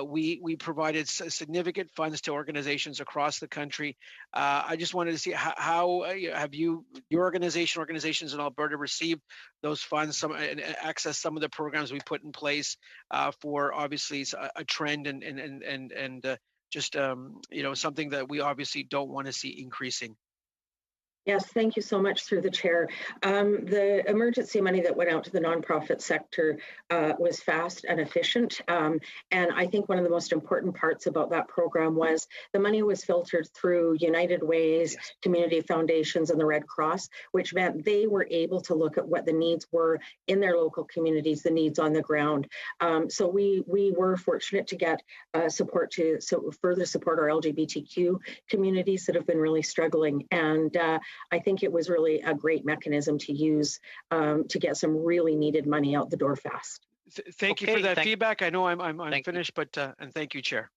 we provided significant funds to organizations across the country. I just wanted to see how have your organizations in Alberta received those funds, and access some of the programs we put in place for obviously a trend and just something that we obviously don't want to see increasing. Yes, thank you so much through the chair. The emergency money that went out to the nonprofit sector was fast and efficient. And I think one of the most important parts about that program was the money was filtered through United Ways, community foundations, and the Red Cross, which meant they were able to look at what the needs were in their local communities, the needs on the ground. So we were fortunate to get support to further support our LGBTQ communities that have been really struggling. And I think it was really a great mechanism to use to get some really needed money out the door fast. Thank you for that feedback. I know I'm finished, but and thank you, Chair.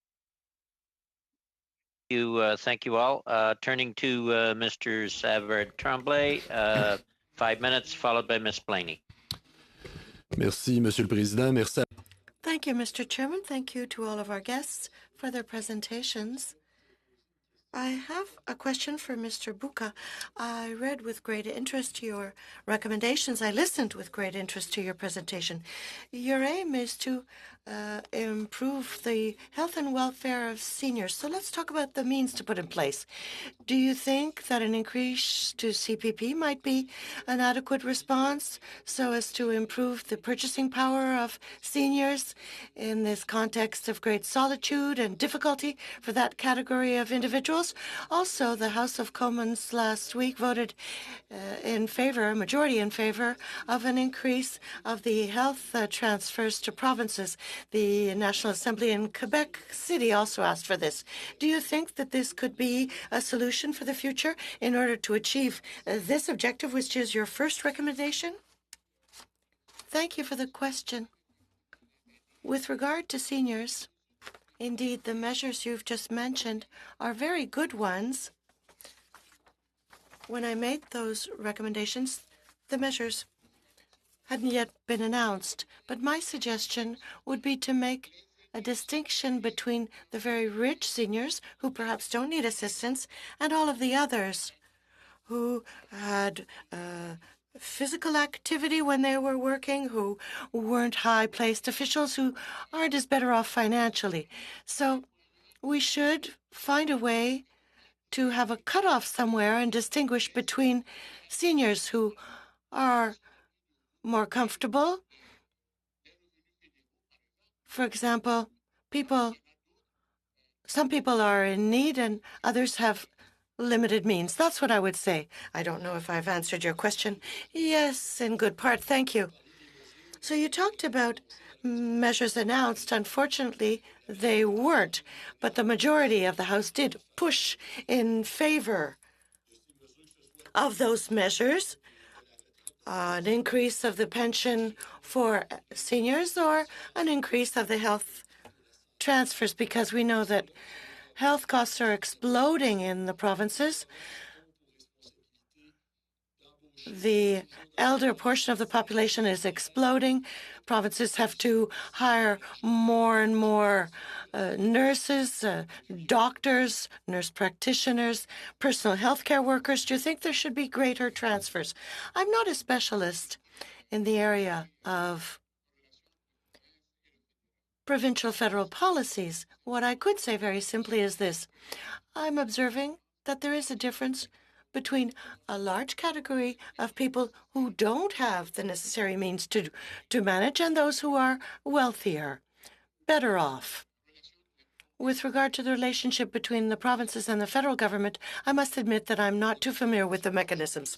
Thank you all. Turning to Mr. Savard Tremblay, 5 minutes, followed by Ms. Blaney. Merci, Monsieur le Président. Merci. Thank you, Mr. Chairman. Thank you to all of our guests for their presentations. I have a question for Mr. Bucca. I read with great interest your recommendations. I listened with great interest to your presentation. Your aim is to improve the health and welfare of seniors. So let's talk about the means to put in place. Do you think that an increase to CPP might be an adequate response so as to improve the purchasing power of seniors in this context of great solitude and difficulty for that category of individuals? Also, the House of Commons last week voted in favor, a majority in favor, of an increase of the health transfers to provinces. The National Assembly in Quebec City also asked for this. Do you think that this could be a solution for the future in order to achieve this objective, which is your first recommendation? Thank you for the question. With regard to seniors, indeed, the measures you've just mentioned are very good ones. When I made those recommendations, the measures hadn't yet been announced, but my suggestion would be to make a distinction between the very rich seniors who perhaps don't need assistance and all of the others who had physical activity when they were working, who weren't high-placed officials, who aren't as better off financially. So we should find a way to have a cutoff somewhere and distinguish between seniors who are more comfortable. For example, some people are in need and others have limited means. That's what I would say. I don't know if I've answered your question. Yes, in good part. Thank you. So you talked about measures announced. Unfortunately, they weren't, but the majority of the House did push in favor of those measures, an increase of the pension for seniors or an increase of the health transfers, because we know that health costs are exploding in the provinces. The elder portion of the population is exploding. Provinces have to hire more and more nurses, doctors, nurse practitioners, personal health care workers. Do you think there should be greater transfers? I'm not a specialist in the area of provincial federal policies. What I could say very simply is this. I'm observing that there is a difference between a large category of people who don't have the necessary means to manage and those who are wealthier, better off. With regard to the relationship between the provinces and the federal government, I must admit that I'm not too familiar with the mechanisms.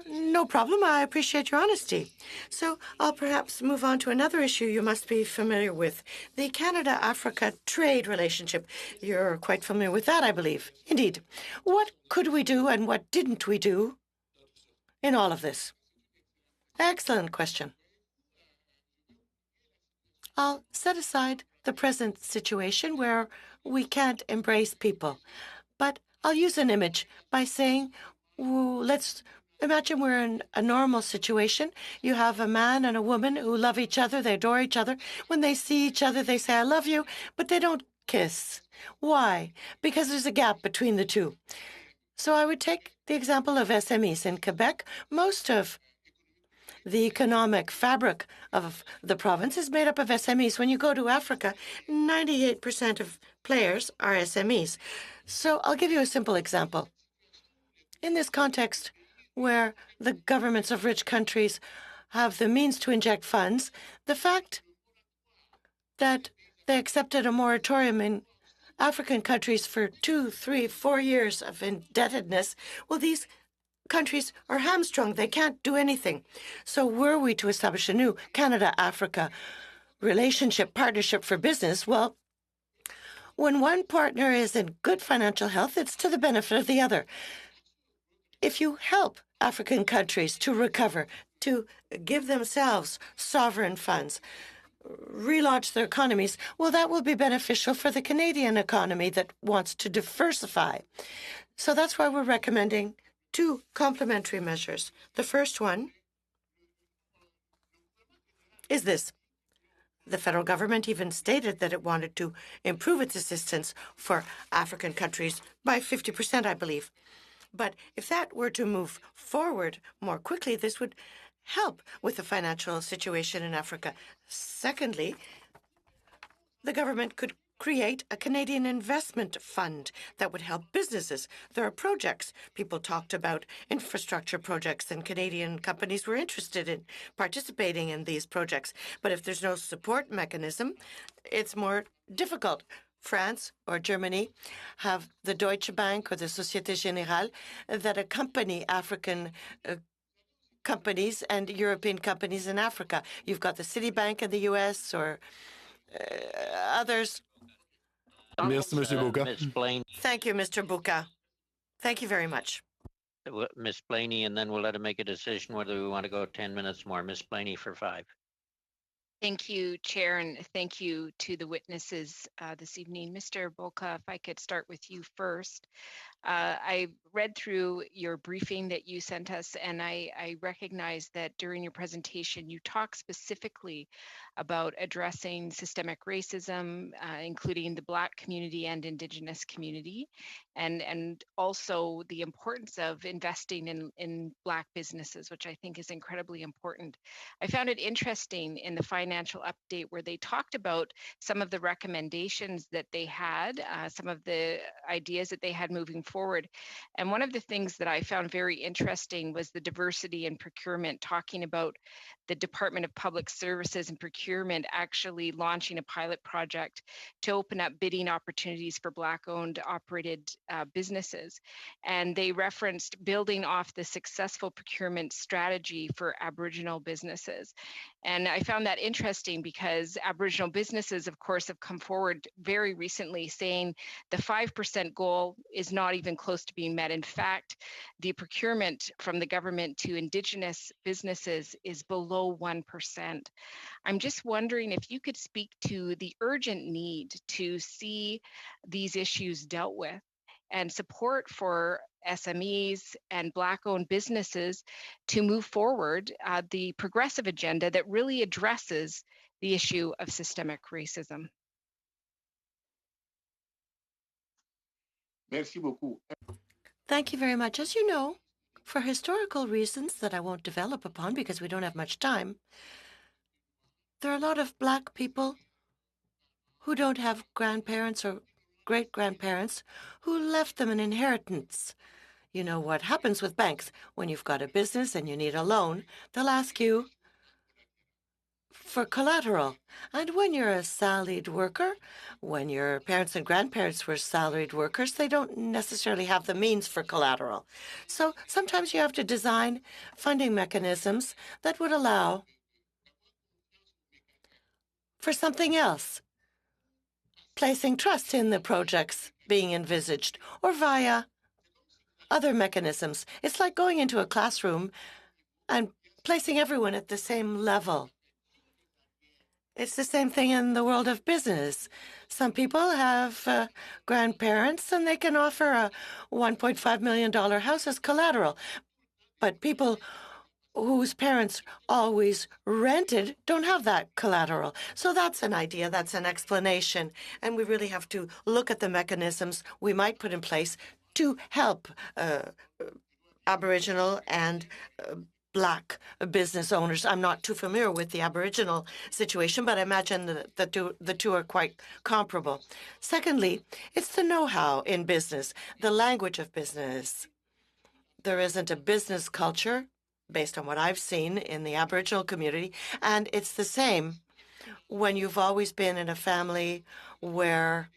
No problem. I appreciate your honesty. So I'll perhaps move on to another issue you must be familiar with, the Canada-Africa trade relationship. You're quite familiar with that, I believe. Indeed. What could we do and what didn't we do in all of this? Excellent question. I'll set aside the present situation where we can't embrace people. But I'll use an image by saying, let's imagine we're in a normal situation. You have a man and a woman who love each other. They adore each other. When they see each other, they say, I love you, but they don't kiss. Why? Because there's a gap between the two. So I would take the example of SMEs in Quebec. Most of the economic fabric of the province is made up of SMEs. When you go to Africa, 98% of players are SMEs. So I'll give you a simple example. In this context, where the governments of rich countries have the means to inject funds, the fact that they accepted a moratorium in African countries for 2, 3, 4 years of indebtedness, well, these countries are hamstrung. They can't do anything. So were we to establish a new Canada-Africa relationship, partnership for business, well, when one partner is in good financial health, it's to the benefit of the other. If you help African countries to recover, to give themselves sovereign funds, relaunch their economies, well, that will be beneficial for the Canadian economy that wants to diversify. So that's why we're recommending 2 complementary measures. The first one is this. The federal government even stated that it wanted to improve its assistance for African countries by 50%, I believe. But if that were to move forward more quickly, this would help with the financial situation in Africa. Secondly, the government could create a Canadian investment fund that would help businesses. There are projects. People talked about infrastructure projects, and Canadian companies were interested in participating in these projects. But if there's no support mechanism, it's more difficult. France or Germany have the Deutsche Bank or the Société Générale that accompany African companies and European companies in Africa. You've got the Citibank in the U.S. or others. Merci, Monsieur Boka. Ms. Blaney. Thank you, Mr. Boka. Thank you very much. Ms. Blaney, and then we'll let him make a decision whether we want to go 10 minutes more. Ms. Blaney for 5. Thank you, Chair, and thank you to the witnesses this evening. Mr. Boka, if I could start with you first. I read through your briefing that you sent us, and I recognize that during your presentation, you talk specifically about addressing systemic racism, including the Black community and Indigenous community, and also the importance of investing in Black businesses, which I think is incredibly important. I found it interesting in the financial update where they talked about some of the recommendations that they had, some of the ideas that they had moving forward. And one of the things that I found very interesting was the diversity in procurement, talking about the Department of Public Services and Procurement actually launching a pilot project to open up bidding opportunities for Black-owned operated businesses. And they referenced building off the successful procurement strategy for Aboriginal businesses. And I found that interesting because Aboriginal businesses, of course, have come forward very recently saying the 5% goal is not even close to being met. In fact, the procurement from the government to Indigenous businesses is below 1%. I'm just wondering if you could speak to the urgent need to see these issues dealt with and support for SMEs and Black-owned businesses to move forward the progressive agenda that really addresses the issue of systemic racism. Merci beaucoup. Thank you very much. As you know, for historical reasons that I won't develop upon because we don't have much time, there are a lot of Black people who don't have grandparents or great-grandparents who left them an inheritance. You know what happens with banks. When you've got a business and you need a loan, they'll ask you for collateral. And when you're a salaried worker, when your parents and grandparents were salaried workers, they don't necessarily have the means for collateral. So sometimes you have to design funding mechanisms that would allow for something else, placing trust in the projects being envisaged or via other mechanisms. It's like going into a classroom and placing everyone at the same level. It's the same thing in the world of business. Some people have grandparents and they can offer a $1.5 million house as collateral. But people whose parents always rented don't have that collateral. So that's an idea, that's an explanation. And we really have to look at the mechanisms we might put in place to help Aboriginal and Black business owners. I'm not too familiar with the Aboriginal situation, but I imagine that the two are quite comparable. Secondly, it's the know-how in business, the language of business. There isn't a business culture, based on what I've seen in the Aboriginal community, and it's the same when you've always been in a family where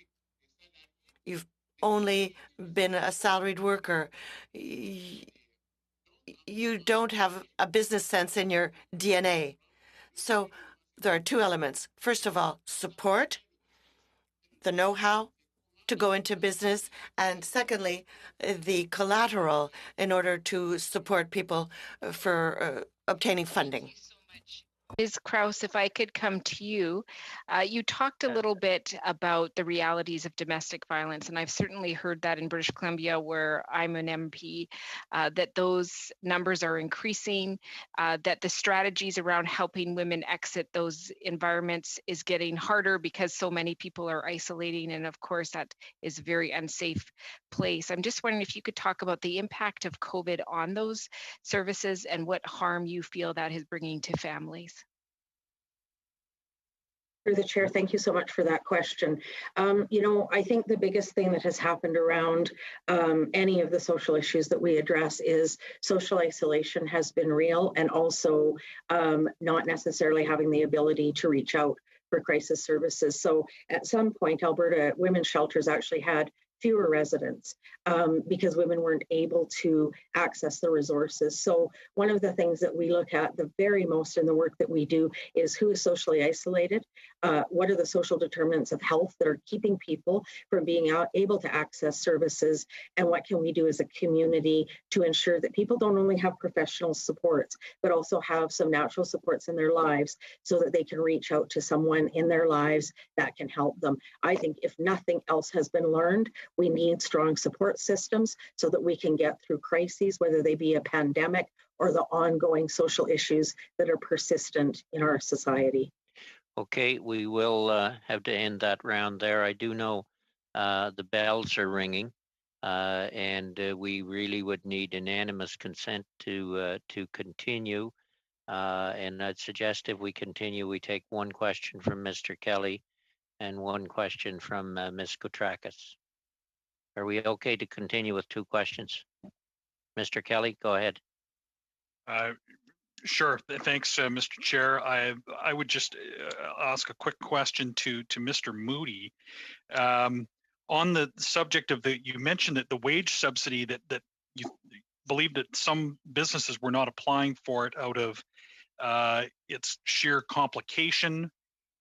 you've only been a salaried worker. You don't have a business sense in your DNA. So there are two elements. First of all, support, the know-how to go into business, and secondly, the collateral in order to support people for obtaining funding. Ms. Kraus, if I could come to you, you talked a little bit about the realities of domestic violence, and I've certainly heard that in British Columbia, where I'm an MP, that those numbers are increasing, that the strategies around helping women exit those environments is getting harder because so many people are isolating, and of course that is a very unsafe place. I'm just wondering if you could talk about the impact of COVID on those services and what harm you feel that is bringing to families. Through the chair, thank you so much for that question. You know, I think the biggest thing that has happened around any of the social issues that we address is social isolation has been real, and also not necessarily having the ability to reach out for crisis services. So at some point, Alberta Women's Shelters actually had fewer residents because women weren't able to access the resources. So one of the things that we look at the very most in the work that we do is who is socially isolated, what are the social determinants of health that are keeping people from being able to access services, and what can we do as a community to ensure that people don't only have professional supports, but also have some natural supports in their lives so that they can reach out to someone in their lives that can help them. I think if nothing else has been learned, we need strong support systems so that we can get through crises, whether they be a pandemic or the ongoing social issues that are persistent in our society. Okay, we will have to end that round there. I do know the bells are ringing, and we really would need unanimous consent to continue. And I'd suggest if we continue, we take one question from Mr. Kelly and one question from Ms. Koutrakis. Are we okay to continue with two questions? Mr. Kelly, go ahead. Sure. Thanks, Mr. Chair. I would just ask a quick question to Mr. Moody. On the subject of you mentioned that the wage subsidy that you believe that some businesses were not applying for it out of its sheer complication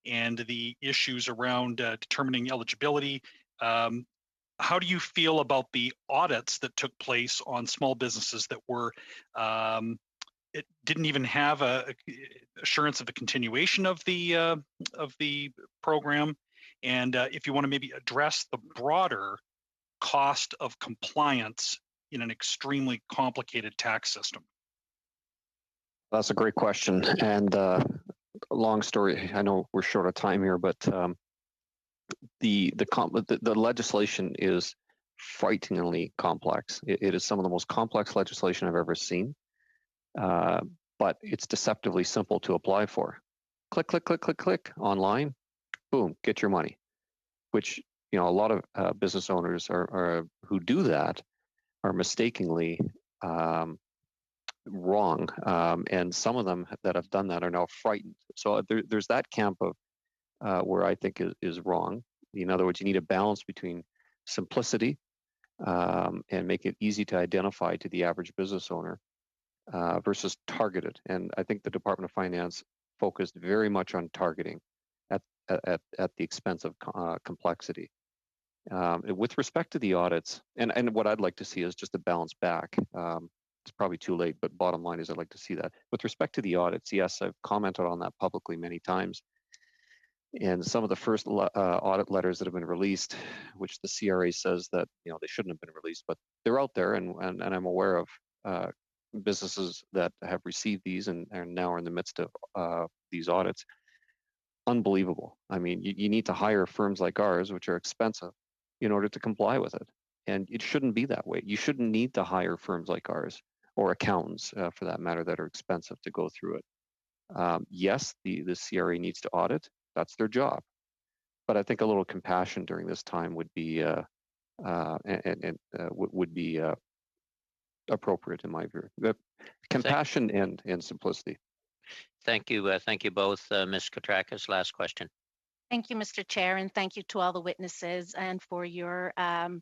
and the issues around determining eligibility. How do you feel about the audits that took place on small businesses that were it didn't even have a assurance of the continuation of the program? And if you want to maybe address the broader cost of compliance in an extremely complicated tax system. That's a great question. And long story, I know we're short of time here, but the legislation is frighteningly complex. It is some of the most complex legislation I've ever seen, but it's deceptively simple to apply for. Click, click, click, click, click, online, boom, get your money. Which, you know, a lot of business owners who do that are mistakenly wrong, and some of them that have done that are now frightened. So there's that camp of where I think is wrong. In other words, you need a balance between simplicity and make it easy to identify to the average business owner versus targeted. And I think the Department of Finance focused very much on targeting at the expense of complexity. With respect to the audits, and what I'd like to see is just a bounce back. It's probably too late, but bottom line is I'd like to see that. With respect to the audits, yes, I've commented on that publicly many times. And some of the first audit letters that have been released, which the CRA says that they shouldn't have been released, but they're out there, and I'm aware of businesses that have received these and now are in the midst of these audits. Unbelievable. I mean, you need to hire firms like ours, which are expensive, in order to comply with it. And it shouldn't be that way. You shouldn't need to hire firms like ours, or accountants for that matter, that are expensive to go through it. Yes, the CRA needs to audit. That's their job. But I think a little compassion during this time would be would be appropriate in my view. Compassion and simplicity. Thank you. Thank you both. Ms. Katrakis, last question. Thank you, Mr. Chair, and thank you to all the witnesses and for your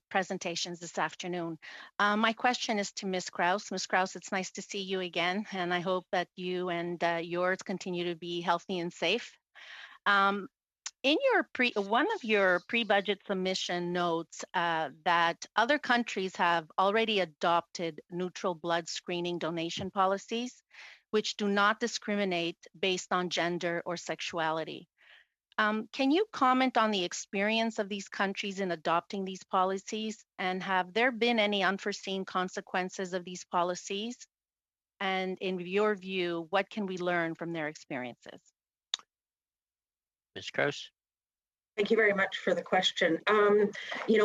presentations this afternoon. My question is to Ms. Kraus. Ms. Kraus, it's nice to see you again, and I hope that you and yours continue to be healthy and safe. In one of your pre-budget submission notes that other countries have already adopted neutral blood screening donation policies, which do not discriminate based on gender or sexuality. Can you comment on the experience of these countries in adopting these policies, and have there been any unforeseen consequences of these policies? And in your view, what can we learn from their experiences? Ms. Kraus. Thank you very much for the question.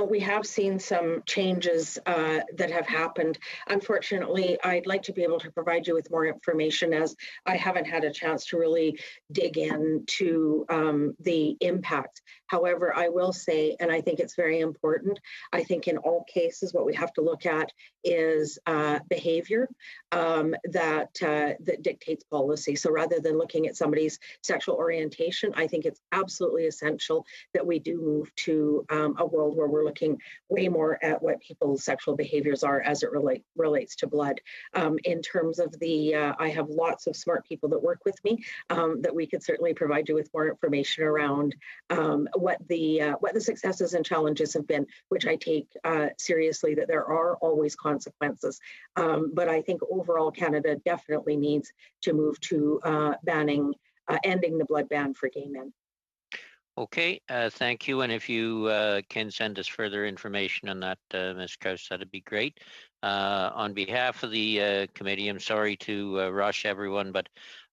We have seen some changes that have happened. Unfortunately, I'd like to be able to provide you with more information, as I haven't had a chance to really dig into the impact. However, I will say, and I think it's very important, I think in all cases, what we have to look at is behavior that dictates policy. So rather than looking at somebody's sexual orientation, I think it's absolutely essential that we do move to a world where we're looking way more at what people's sexual behaviors are as it relates to blood. In terms of I have lots of smart people that work with me that we could certainly provide you with more information around what the successes and challenges have been, which I take seriously, that there are always consequences. But I think overall Canada definitely needs to move to ending the blood ban for gay men. Okay, thank you. And if you can send us further information on that, Ms. Kraus, that'd be great. On behalf of the committee, I'm sorry to rush everyone, but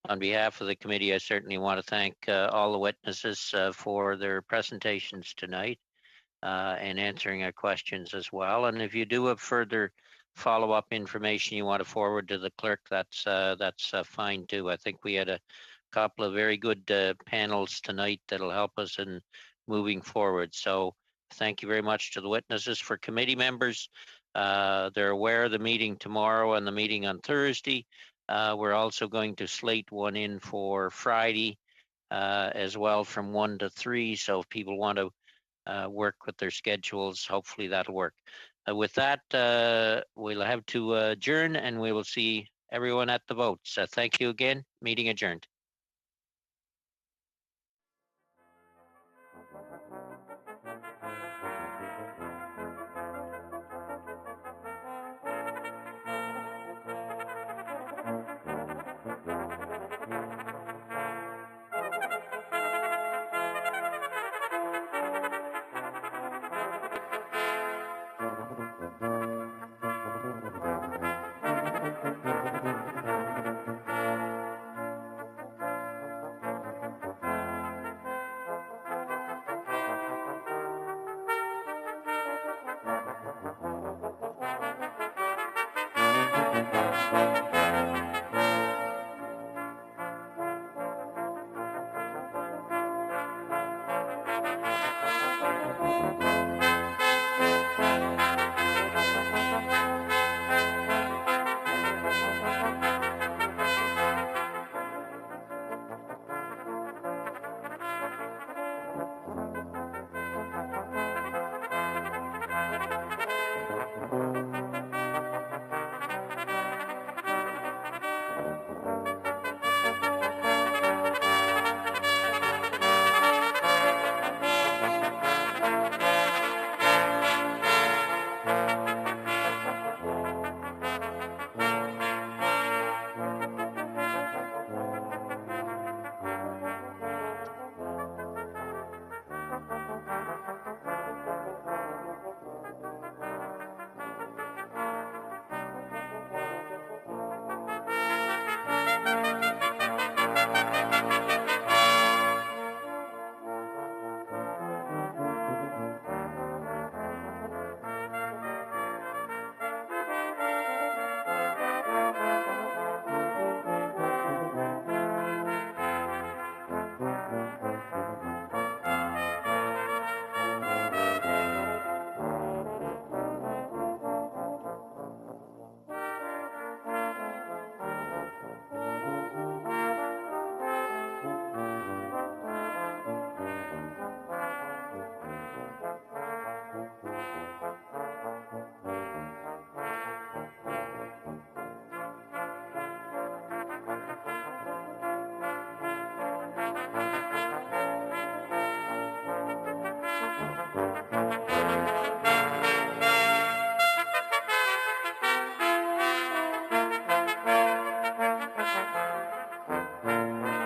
on behalf of the committee, I certainly want to thank all the witnesses for their presentations tonight and answering our questions as well. And if you do have further follow-up information you want to forward to the clerk, that's fine too. I think we had a couple of very good panels tonight that'll help us in moving forward. So thank you very much to the witnesses. For committee members, they're aware of the meeting tomorrow and the meeting on Thursday. We're also going to slate one in for Friday as well from 1 to 3. So if people want to work with their schedules, hopefully that'll work. With that, we'll have to adjourn and we will see everyone at the votes. Thank you again. Meeting adjourned.